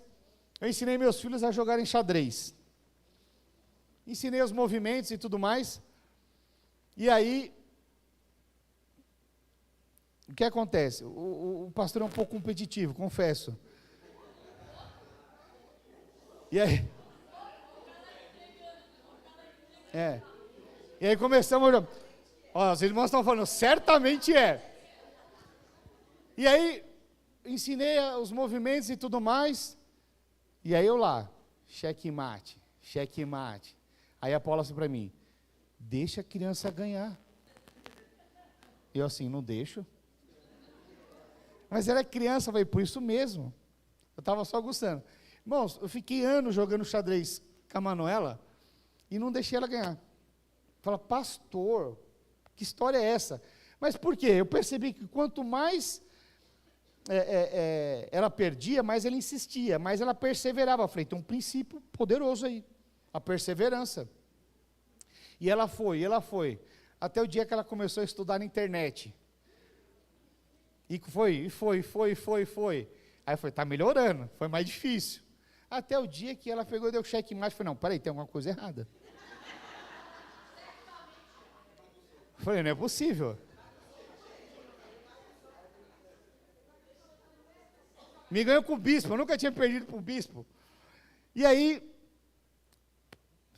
S1: eu ensinei meus filhos a jogarem xadrez. Ensinei os movimentos e tudo mais. E aí, o que acontece? O pastor é um pouco competitivo, confesso. E aí? E aí começamos a olhar. Ó, os irmãos estão falando, certamente é. E aí, ensinei os movimentos e tudo mais. E aí eu lá, checkmate, checkmate. Aí a Paula assim para mim, deixa a criança ganhar. Eu assim, não deixo. Mas ela é criança, eu falei, por isso mesmo. Eu estava só gostando. Irmãos, eu fiquei anos jogando xadrez com a Manuela e não deixei ela ganhar. Fala, pastor, que história é essa? Mas por quê? Eu percebi que quanto mais ela perdia, mais ela insistia, mais ela perseverava. Eu falei, tem um princípio poderoso aí, a perseverança. E ela foi, até o dia que ela começou a estudar na internet. E foi. Aí foi, está melhorando, foi mais difícil. Até o dia que ela pegou e deu checkmate, eu falei, não, peraí, tem alguma coisa errada. Eu falei, não é possível. Me ganhou com o bispo, eu nunca tinha perdido para o bispo. E aí,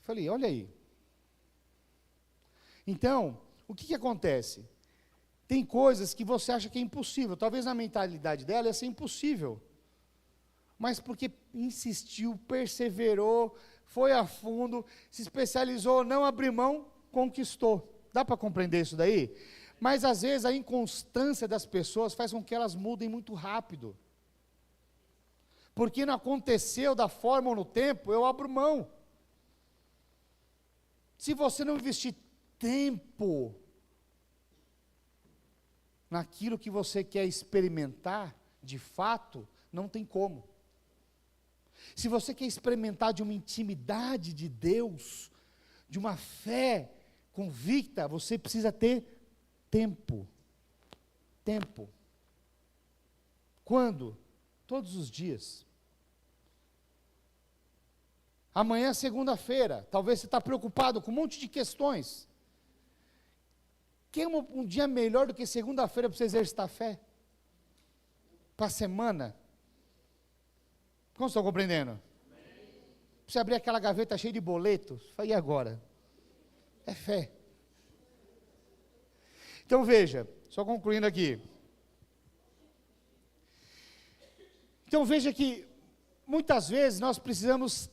S1: falei, olha aí. Então, o que acontece? Tem coisas que você acha que é impossível, talvez na mentalidade dela ia ser impossível. Mas porque insistiu, perseverou, foi a fundo, se especializou, não abriu mão, conquistou. Dá para compreender isso daí? Mas às vezes a inconstância das pessoas faz com que elas mudem muito rápido. Porque não aconteceu da forma ou no tempo, eu abro mão. Se você não investir tempo naquilo que você quer experimentar, de fato, não tem como. Se você quer experimentar de uma intimidade de Deus, de uma fé convicta, você precisa ter tempo. Tempo. Quando? Todos os dias. Amanhã é segunda-feira, talvez você está preocupado com um monte de questões. Quer um dia melhor do que segunda-feira para você exercitar a fé? Para a semana? Como estão compreendendo? Para você abrir aquela gaveta cheia de boletos, e agora? É fé. Então veja, só concluindo aqui. Então veja que muitas vezes nós precisamos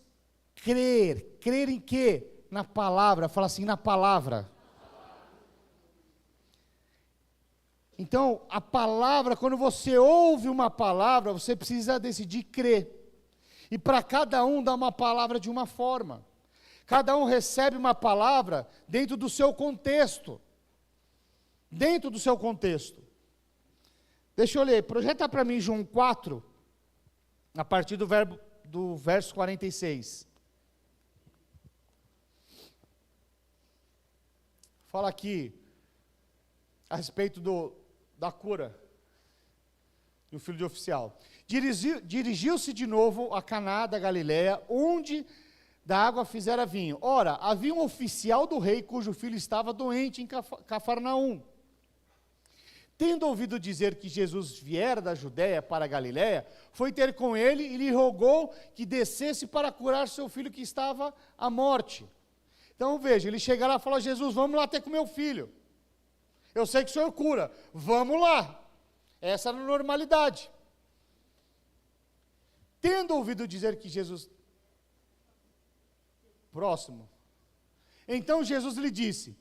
S1: crer. Crer em quê? Na palavra. Fala assim, na palavra. Então, a palavra, quando você ouve uma palavra, você precisa decidir crer. E para cada um dá uma palavra de uma forma. Cada um recebe uma palavra dentro do seu contexto. Dentro do seu contexto. Deixa eu ler, projeta para mim João 4, a partir do verso 46. Fala aqui a respeito da cura do filho de oficial. Dirigiu-se de novo a Caná da Galileia, onde da água fizera vinho. Ora, havia um oficial do rei, cujo filho estava doente em Cafarnaum. Tendo ouvido dizer que Jesus viera da Judéia para a Galileia, foi ter com ele e lhe rogou que descesse para curar seu filho que estava à morte. Então veja, ele chega lá e fala: Jesus, vamos lá ter com meu filho. Eu sei que o Senhor cura, vamos lá. Essa era a normalidade. Tendo ouvido dizer que Jesus... Próximo. Então Jesus lhe disse: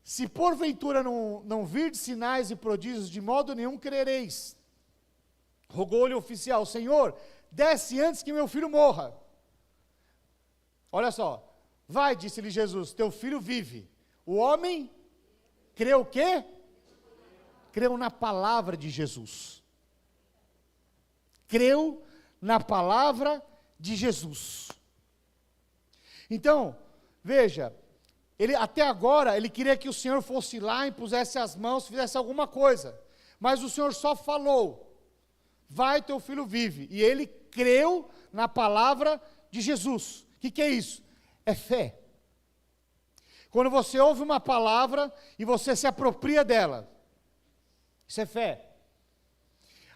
S1: se porventura não virdes sinais e prodígios, de modo nenhum crereis. Rogou-lhe o oficial: Senhor, desce antes que meu filho morra. Olha só, vai, disse-lhe Jesus, teu filho vive. O homem creu o quê? Creu na palavra de Jesus. Creu na palavra de Jesus. Então, veja, até agora, ele queria que o Senhor fosse lá, impusesse as mãos, fizesse alguma coisa. Mas o Senhor só falou: vai, teu filho vive. E ele creu na palavra de Jesus. O que é isso? É fé. Quando você ouve uma palavra e você se apropria dela, isso é fé.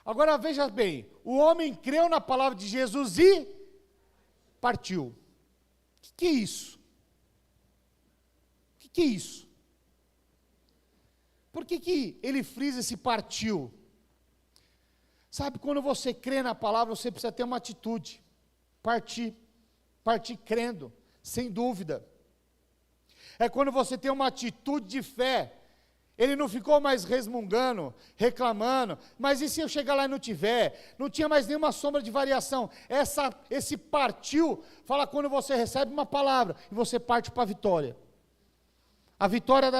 S1: Agora veja bem, o homem creu na palavra de Jesus e partiu. O que é isso? O que é isso? Por que ele frisa esse partiu? Sabe, quando você crê na palavra, você precisa ter uma atitude. Partir crendo, sem dúvida. É quando você tem uma atitude de fé. Ele não ficou mais resmungando, reclamando, mas e se eu chegar lá e não tiver? Não tinha mais nenhuma sombra de variação. Esse partiu, fala quando você recebe uma palavra e você parte para a vitória. A vitória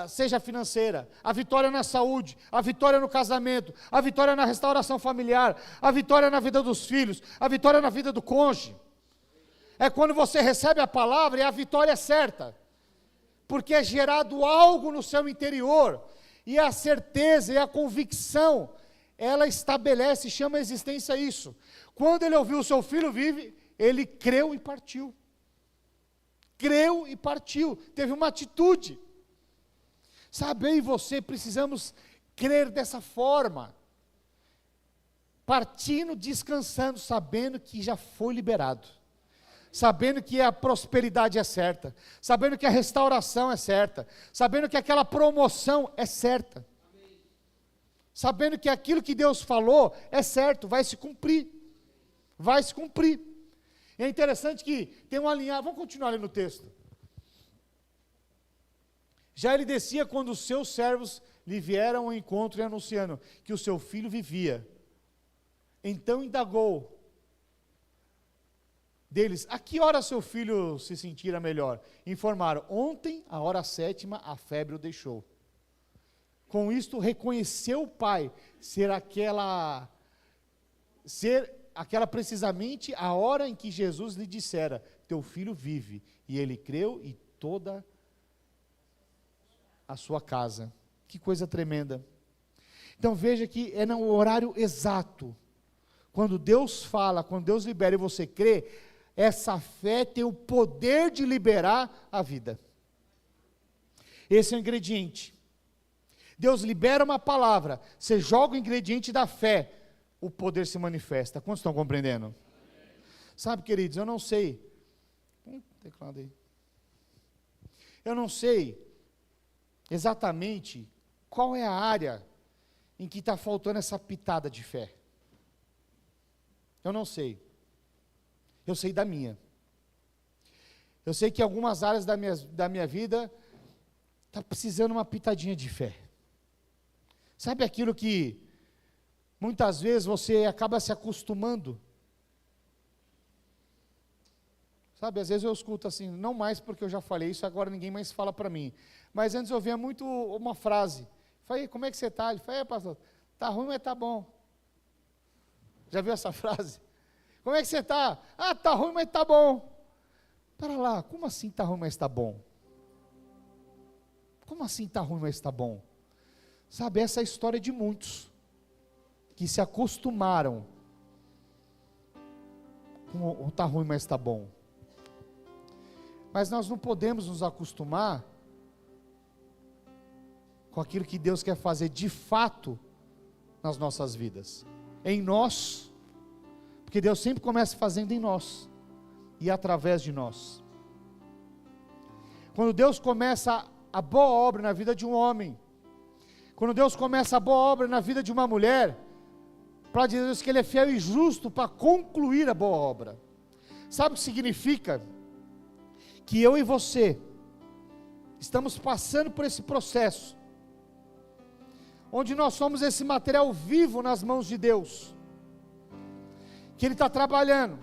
S1: seja financeira, a vitória na saúde, a vitória no casamento, a vitória na restauração familiar, a vitória na vida dos filhos, a vitória na vida do cônjuge. É quando você recebe a palavra e a vitória é certa. Porque é gerado algo no seu interior, e a certeza e a convicção, ela estabelece e chama a existência isso. Quando ele ouviu o seu filho vive, ele creu e partiu. Creu e partiu, teve uma atitude. Sabe, eu e você precisamos crer dessa forma, partindo, descansando, sabendo que já foi liberado. Sabendo que a prosperidade é certa, sabendo que a restauração é certa, sabendo que aquela promoção é certa, sabendo que aquilo que Deus falou é certo, vai se cumprir, vai se cumprir. E é interessante que tem uma linhagem, vamos continuar ali no texto. Já ele descia quando os seus servos lhe vieram ao encontro e anunciando que o seu filho vivia. Então indagou deles: a que hora seu filho se sentira melhor? Informaram: ontem, à hora 7ª, a febre o deixou. Com isto, reconheceu o pai ser aquela precisamente a hora em que Jesus lhe dissera: teu filho vive. E ele creu, e toda a sua casa. Que coisa tremenda. Então veja que é no horário exato. Quando Deus fala, quando Deus libera e você crê, essa fé tem o poder de liberar a vida. Esse é o ingrediente. Deus libera uma palavra, você joga o ingrediente da fé, o poder se manifesta. Quantos estão compreendendo? Sabe, queridos, eu não sei. Teclado aí. Eu não sei exatamente qual é a área em que está faltando essa pitada de fé. Eu não sei. Eu sei da minha. Eu sei que algumas áreas da minha vida está precisando uma pitadinha de fé. Sabe aquilo que muitas vezes você acaba se acostumando? Sabe, às vezes eu escuto assim, não mais porque eu já falei isso, agora ninguém mais fala para mim. Mas antes eu ouvia muito uma frase. Falei, como é que você está? Ele falou, pastor, está ruim, mas está bom. Já viu essa frase? Como é que você está? Ah, está ruim, mas está bom. Para lá, como assim está ruim, mas está bom? Como assim está ruim, mas está bom? Sabe, essa é a história de muitos que se acostumaram com o está ruim, mas está bom. Mas nós não podemos nos acostumar com aquilo que Deus quer fazer de fato nas nossas vidas, em nós, porque Deus sempre começa fazendo em nós e através de nós. Quando Deus começa a boa obra na vida de um homem, quando Deus começa a boa obra na vida de uma mulher, para dizer que Ele é fiel e justo para concluir a boa obra. Sabe o que significa? Que eu e você estamos passando por esse processo, onde nós somos esse material vivo nas mãos de Deus, que Ele está trabalhando,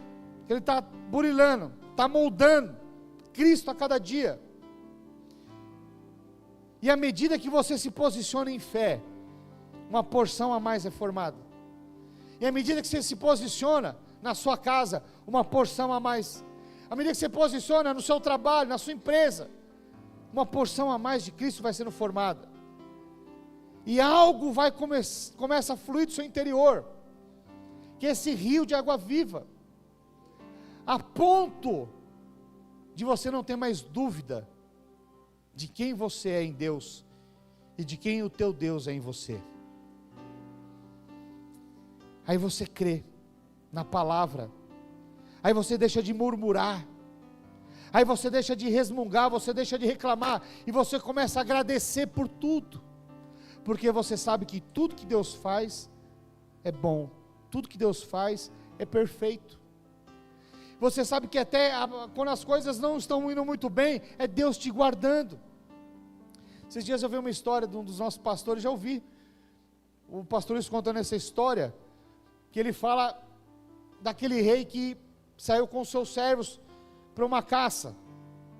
S1: que Ele está burilando, está moldando Cristo a cada dia. E à medida que você se posiciona em fé, uma porção a mais é formada. E à medida que você se posiciona na sua casa, uma porção a mais. À medida que você posiciona no seu trabalho, na sua empresa, uma porção a mais de Cristo vai sendo formada. E algo vai começa a fluir do seu interior, que é esse rio de água viva, a ponto de você não ter mais dúvida de quem você é em Deus e de quem o teu Deus é em você. Aí você crê na palavra, aí você deixa de murmurar, aí você deixa de resmungar, você deixa de reclamar, e você começa a agradecer por tudo, porque você sabe que tudo que Deus faz é bom, tudo que Deus faz é perfeito. Você sabe que até quando as coisas não estão indo muito bem, é Deus te guardando. Esses dias eu vi uma história de um dos nossos pastores, já ouvi o pastor contando essa história, que ele fala daquele rei que saiu com seus servos para uma caça.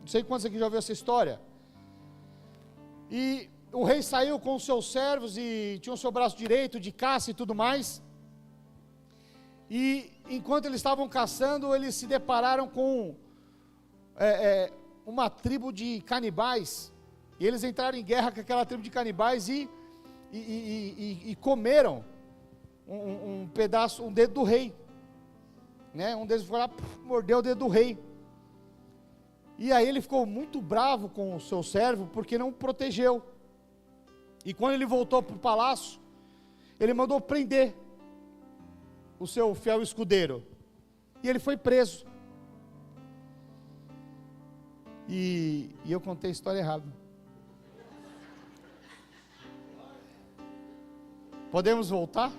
S1: Não sei quantos aqui já ouviu essa história. E o rei saiu com os seus servos e tinha o seu braço direito de caça e tudo mais. E enquanto eles estavam caçando, eles se depararam com uma tribo de canibais. E eles entraram em guerra com aquela tribo de canibais e comeram um pedaço, um dedo do rei, né? Um deles foi lá, mordeu o dedo do rei, e aí ele ficou muito bravo com o seu servo, porque não o protegeu, e quando ele voltou para o palácio, ele mandou prender o seu fiel escudeiro, e ele foi preso, e eu contei a história errada. Podemos voltar?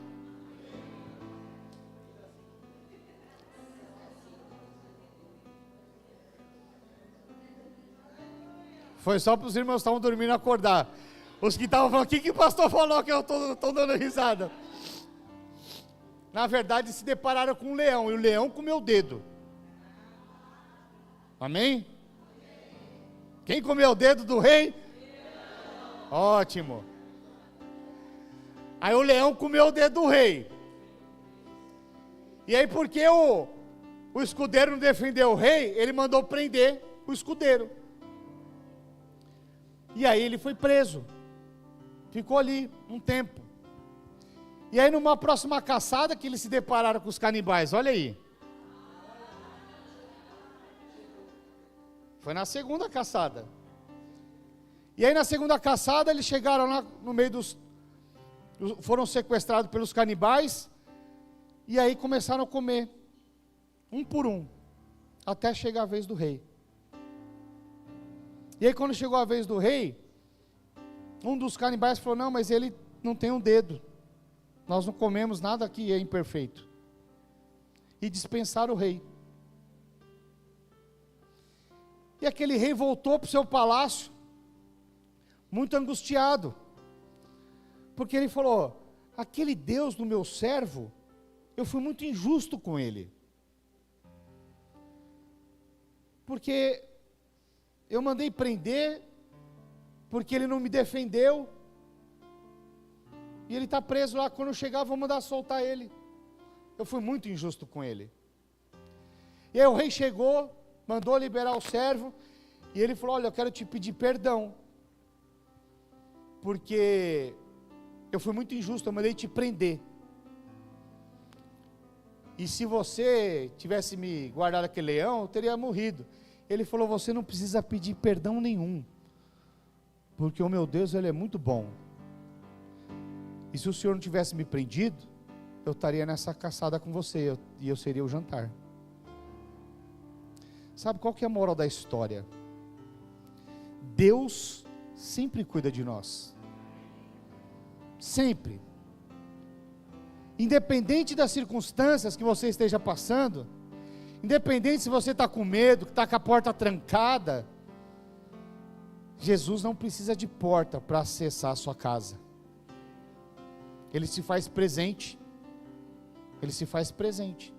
S1: Foi só para os irmãos que estavam dormindo acordar. Os que estavam falando, o que o pastor falou que eu estou dando risada? Na verdade, se depararam com um leão, e o leão comeu o dedo. Amém? Quem comeu o dedo do rei? Ótimo. Aí o leão comeu o dedo do rei. E aí, porque o escudeiro não defendeu o rei, ele mandou prender o escudeiro. E aí ele foi preso, ficou ali um tempo. E aí numa próxima caçada que eles se depararam com os canibais, olha aí. Foi na segunda caçada. E aí na segunda caçada eles chegaram lá no meio foram sequestrados pelos canibais, e aí começaram a comer, um por um, até chegar a vez do rei. E aí quando chegou a vez do rei, um dos canibais falou, não, mas ele não tem um dedo, nós não comemos nada que é imperfeito. E dispensaram o rei. E aquele rei voltou para o seu palácio, muito angustiado, porque ele falou, aquele Deus do meu servo, eu fui muito injusto com ele. porque eu mandei prender, porque ele não me defendeu, e ele está preso lá. Quando eu chegar, vou mandar soltar ele. Eu fui muito injusto com ele. E aí o rei chegou, mandou liberar o servo, e ele falou: olha, eu quero te pedir perdão, porque eu fui muito injusto, eu mandei te prender. E se você tivesse me guardado aquele leão, eu teria morrido. Ele falou: você não precisa pedir perdão nenhum, porque o meu Deus, Ele é muito bom. E se o Senhor não tivesse me prendido, eu estaria nessa caçada com você, e eu seria o jantar. Sabe qual que é a moral da história? Deus sempre cuida de nós. Sempre. Independente das circunstâncias que você esteja passando, independente se você está com medo, que está com a porta trancada, Jesus não precisa de porta para acessar a sua casa. Ele se faz presente. Ele se faz presente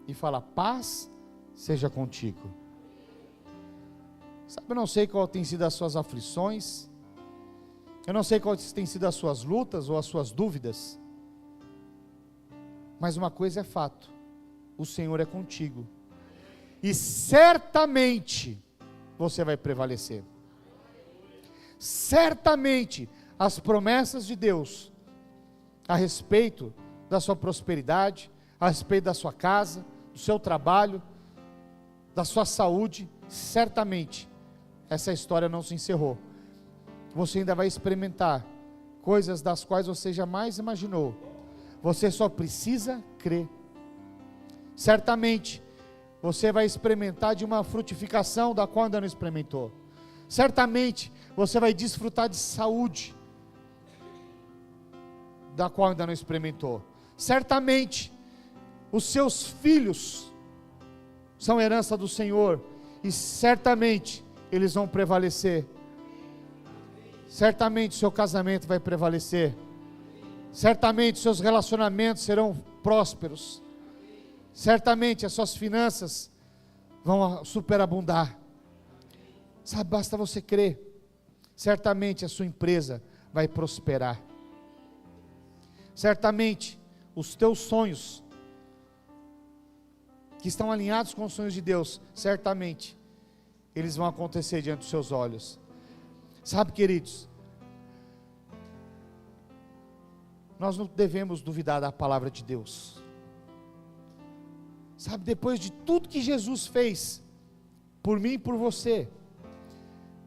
S1: e fala: paz seja contigo. Sabe, eu não sei qual tem sido as suas aflições, eu não sei quais têm sido as suas lutas ou as suas dúvidas, mas uma coisa é fato: o Senhor é contigo, e certamente você vai prevalecer. Certamente as promessas de Deus a respeito da sua prosperidade, a respeito da sua casa, do seu trabalho, da sua saúde, certamente essa história não se encerrou. Você ainda vai experimentar coisas das quais você jamais imaginou. Você só precisa crer. Certamente você vai experimentar de uma frutificação da qual ainda não experimentou. Certamente você vai desfrutar de saúde da qual ainda não experimentou. Certamente os seus filhos são herança do Senhor, e certamente eles vão prevalecer. Certamente o seu casamento vai prevalecer. Certamente os seus relacionamentos serão prósperos. Certamente as suas finanças vão superabundar. Sabe, basta você crer. Certamente a sua empresa vai prosperar. Certamente os teus sonhos, que estão alinhados com os sonhos de Deus, certamente eles vão acontecer diante dos seus olhos. Sabe, queridos, nós não devemos duvidar da palavra de Deus. Sabe, depois de tudo que Jesus fez por mim e por você,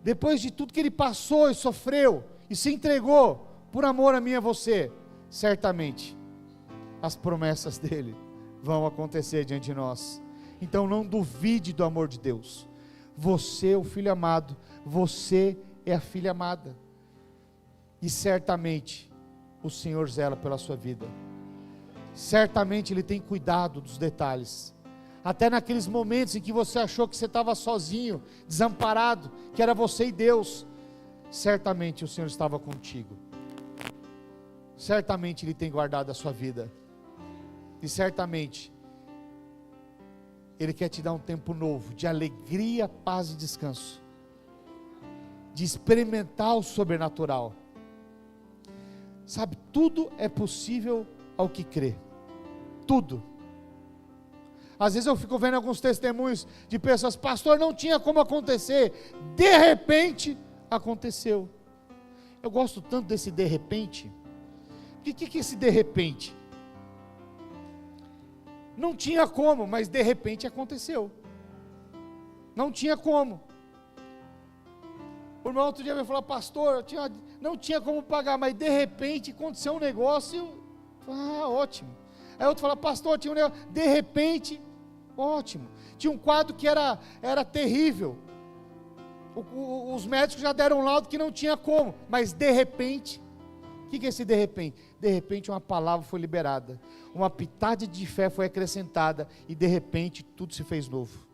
S1: depois de tudo que Ele passou e sofreu e se entregou por amor a mim e a você, certamente as promessas dEle vão acontecer diante de nós. Então não duvide do amor de Deus. Você é o filho amado, você é a filha amada, e certamente o Senhor zela pela sua vida. Certamente Ele tem cuidado dos detalhes, até naqueles momentos em que você achou que você estava sozinho, desamparado, que era você e Deus. Certamente o Senhor estava contigo. Certamente Ele tem guardado a sua vida, e certamente Ele quer te dar um tempo novo, de alegria, paz e descanso, de experimentar o sobrenatural. Sabe, tudo é possível ao que crê, tudo. Às vezes eu fico vendo alguns testemunhos de pessoas: pastor, não tinha como acontecer, de repente aconteceu. Eu gosto tanto desse de repente. O que é esse de repente? Não tinha como, mas de repente aconteceu. Não tinha como. O irmão outro dia veio falar: pastor, não tinha como pagar, mas de repente aconteceu um negócio. Ótimo. Aí outro fala: pastor, tinha um negócio, de repente, ótimo. Tinha um quadro que era terrível. Os médicos já deram um laudo que não tinha como, mas de repente. O que é esse de repente? De repente uma palavra foi liberada, uma pitada de fé foi acrescentada, e de repente tudo se fez novo.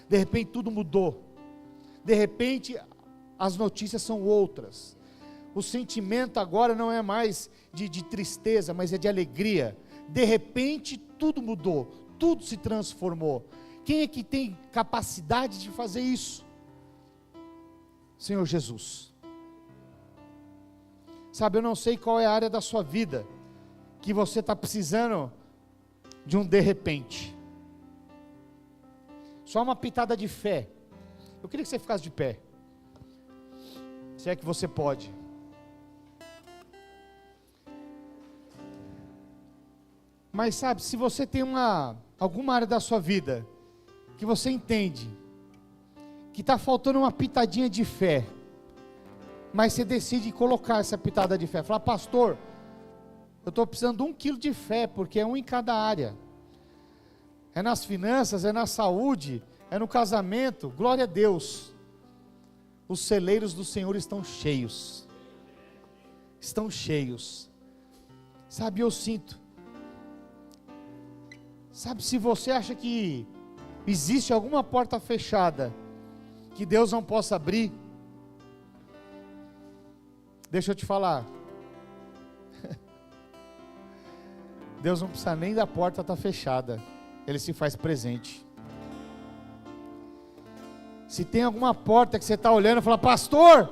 S1: De repente tudo mudou. De repente as notícias são outras. O sentimento agora não é mais de tristeza, mas é de alegria. De repente tudo mudou, tudo se transformou. Quem é que tem capacidade de fazer isso? Senhor Jesus. Sabe, eu não sei qual é a área da sua vida que você está precisando de um de repente. Só uma pitada de fé. Eu queria que você ficasse de pé. Se é que você pode. Mas sabe, se você tem alguma área da sua vida que você entende que está faltando uma pitadinha de fé, mas você decide colocar essa pitada de fé, falar: pastor, eu estou precisando de 1 quilo de fé, porque é um em cada área, é nas finanças, é na saúde, é no casamento. Glória a Deus, os celeiros do Senhor estão cheios, sabe, eu sinto, sabe, se você acha que existe alguma porta fechada que Deus não possa abrir, deixa eu te falar, Deus não precisa nem da porta estar fechada, Ele se faz presente. Se tem alguma porta que você está olhando e fala: pastor,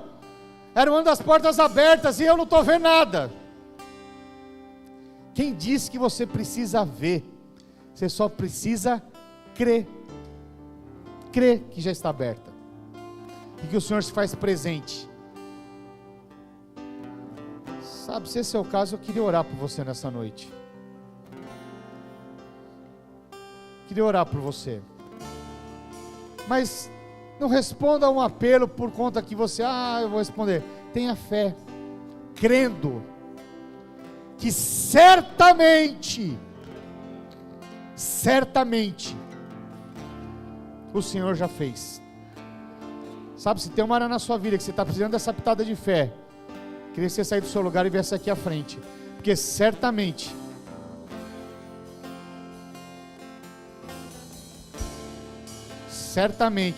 S1: era uma das portas abertas e eu não estou vendo nada. Quem disse que você precisa ver? Você só precisa crer. Crer que já está aberta e que o Senhor se faz presente. Sabe, se esse é o caso, eu queria orar por você nessa noite. Queria orar por você. Mas não responda a um apelo por conta que você: eu vou responder. Tenha fé, crendo que certamente o Senhor já fez. Sabe, se tem uma área na sua vida que você está precisando dessa pitada de fé, queria que você saísse do seu lugar e viesse aqui à frente, porque certamente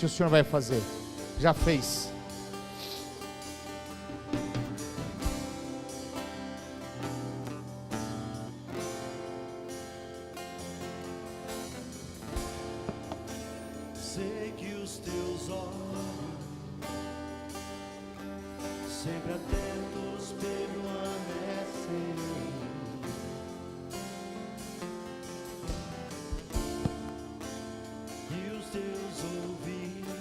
S1: o Senhor vai fazer, já fez.
S2: Sei que os teus olhos, sempre atentos, permanecem, e os teus ouvidos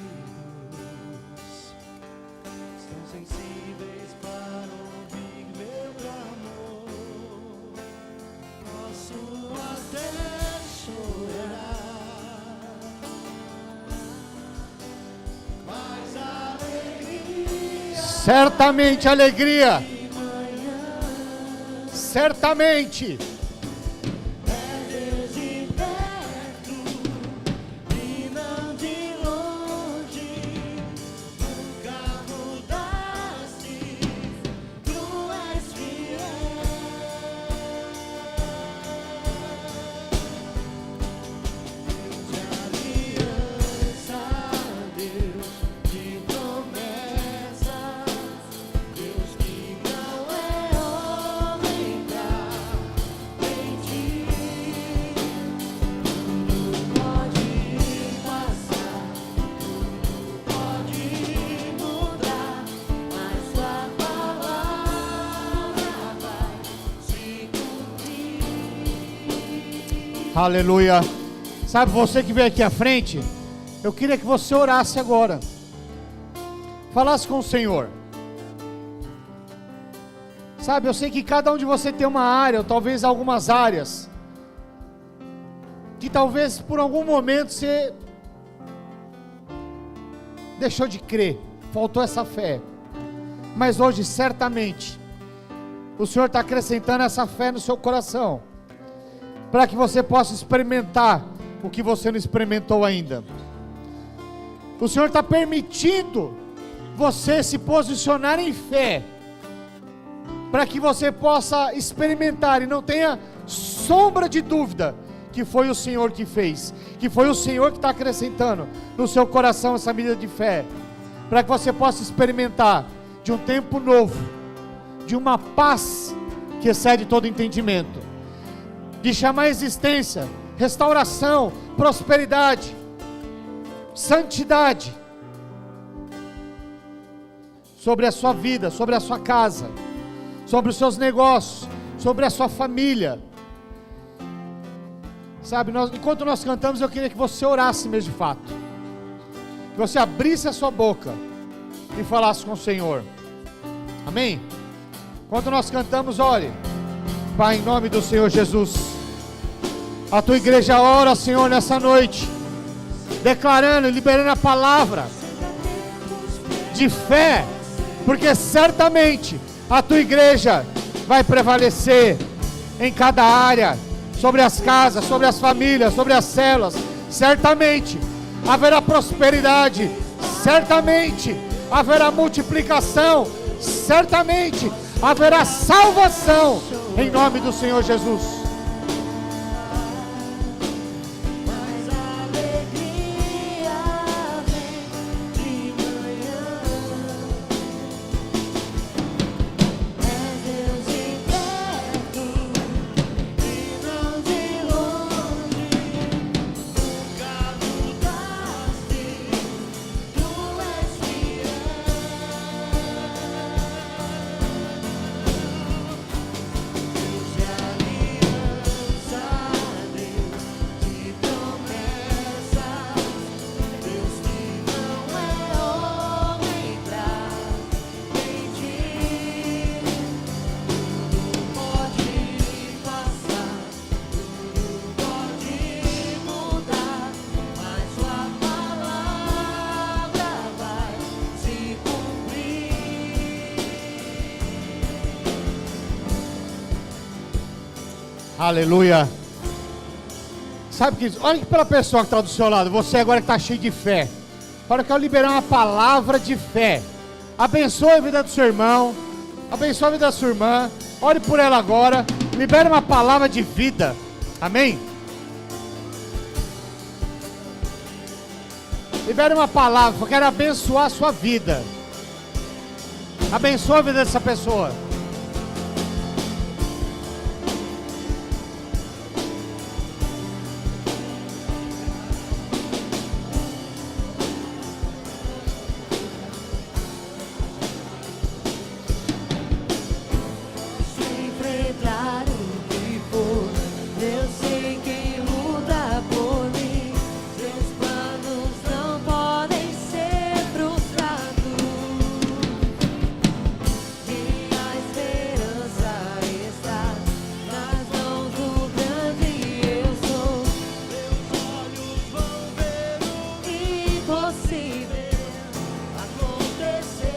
S2: estão sensíveis para ouvir meu clamor. Posso até chorar, mas alegria,
S1: Certamente alegria, certamente.
S2: é Deus de perto e não de longe. Nunca mudaste, tu és fiel. Deus de aliança, Deus de promessa, Deus que não é homem pra mentir. Tudo pode passar, tudo pode mudar, mas tua palavra vai se cumprir.
S1: Aleluia. Sabe, você que veio aqui à frente, eu queria que você orasse agora, falasse com o Senhor. Sabe, eu sei que cada um de você tem uma área, ou talvez algumas áreas, que talvez por algum momento você deixou de crer, faltou essa fé, mas hoje certamente o Senhor está acrescentando essa fé no seu coração, para que você possa experimentar o que você não experimentou ainda. O Senhor está permitindo você se posicionar em fé, para que você possa experimentar e não tenha sombra de dúvida que foi o Senhor que fez, que foi o Senhor que está acrescentando no seu coração essa medida de fé, para que você possa experimentar de um tempo novo, de uma paz que excede todo entendimento, de chamar a existência restauração, prosperidade, santidade sobre a sua vida, sobre a sua casa, sobre os seus negócios, sobre a sua família. Sabe, enquanto nós cantamos, eu queria que você orasse mesmo de fato, que você abrisse a sua boca e falasse com o Senhor. Amém? Enquanto nós cantamos, ore. Pai, em nome do Senhor Jesus, a tua igreja ora, Senhor, nessa noite, declarando, liberando a palavra de fé, porque certamente a tua igreja vai prevalecer em cada área, sobre as casas, sobre as famílias, sobre as células. Certamente haverá prosperidade, certamente haverá multiplicação, certamente haverá salvação, em nome do Senhor Jesus.
S2: Mas a alegria vem de manhã. É Deus de perto e não de longe. Nunca mudaste, tu és fiel.
S1: Aleluia. Sabe que olha para a pessoa que está do seu lado. Você agora que está cheio de fé. Para que eu liberar uma palavra de fé. Abençoe a vida do seu irmão. Abençoe a vida da sua irmã. Ore por ela agora. Libere uma palavra de vida. Amém? Libere uma palavra. Eu quero abençoar a sua vida. Abençoe a vida dessa pessoa.
S2: Enfrentar o que for, eu sei quem luta por mim. Seus planos não podem ser frustrados. Minha esperança está nas mãos do grande eu sou. Meus olhos vão ver o impossível acontecer.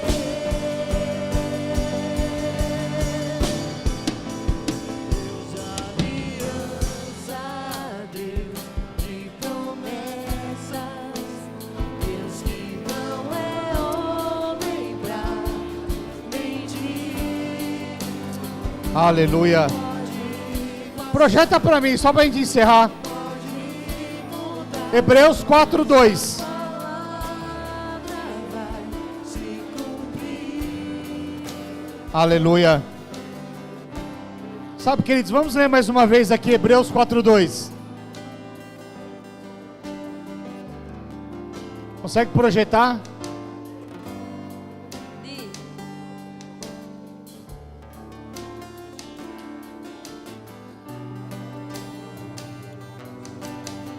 S1: Aleluia. Projeta para mim, só para a gente encerrar. Hebreus 4:2. Aleluia. Sabe, queridos, vamos ler mais uma vez aqui Hebreus 4:2. Consegue projetar?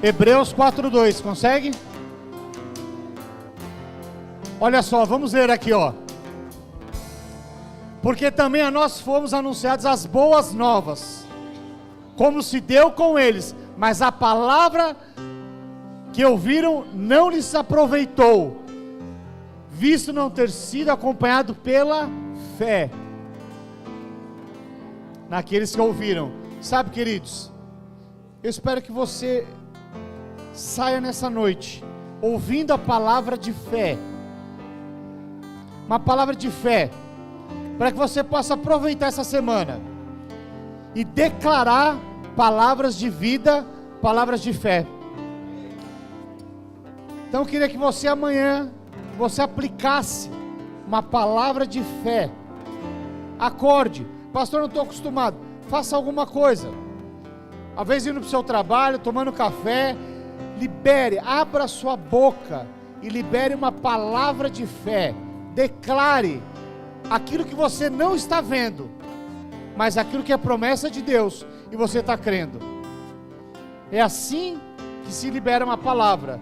S1: Hebreus 4:2, consegue? Olha só, vamos ler aqui, ó. Porque também a nós fomos anunciadas as boas novas, como se deu com eles, mas a palavra que ouviram não lhes aproveitou, visto não ter sido acompanhado pela fé naqueles que ouviram. Sabe, queridos, eu espero que você saia nessa noite ouvindo a palavra de fé, uma palavra de fé, para que você possa aproveitar essa semana e declarar palavras de vida, palavras de fé. Então eu queria que você amanhã, você aplicasse uma palavra de fé. Acorde, pastor, não estou acostumado, faça alguma coisa, às vezes indo para o seu trabalho, tomando café, libere, abra sua boca e libere uma palavra de fé. Declare aquilo que você não está vendo, mas aquilo que é promessa de Deus e você está crendo. É assim que se libera uma palavra.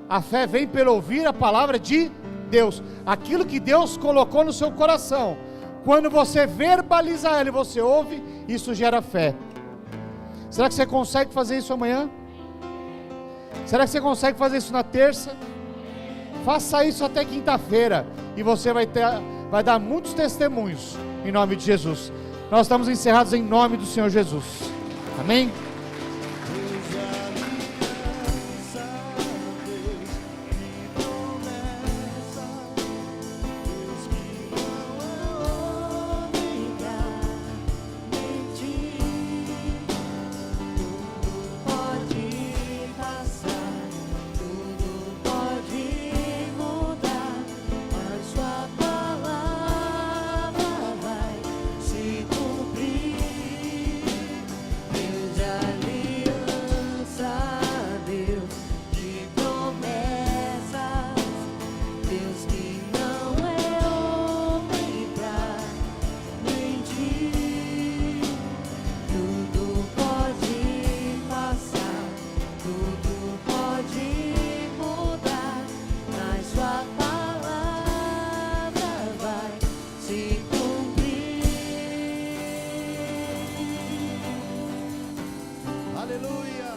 S1: A fé vem pelo ouvir a palavra de Deus, aquilo que Deus colocou no seu coração. Quando você verbaliza ela e você ouve, isso gera fé. Será que você consegue fazer isso amanhã? Será que você consegue fazer isso na terça? Faça isso até quinta-feira e você vai dar muitos testemunhos em nome de Jesus. Nós estamos encerrados em nome do Senhor Jesus. Amém?
S3: Aleluia.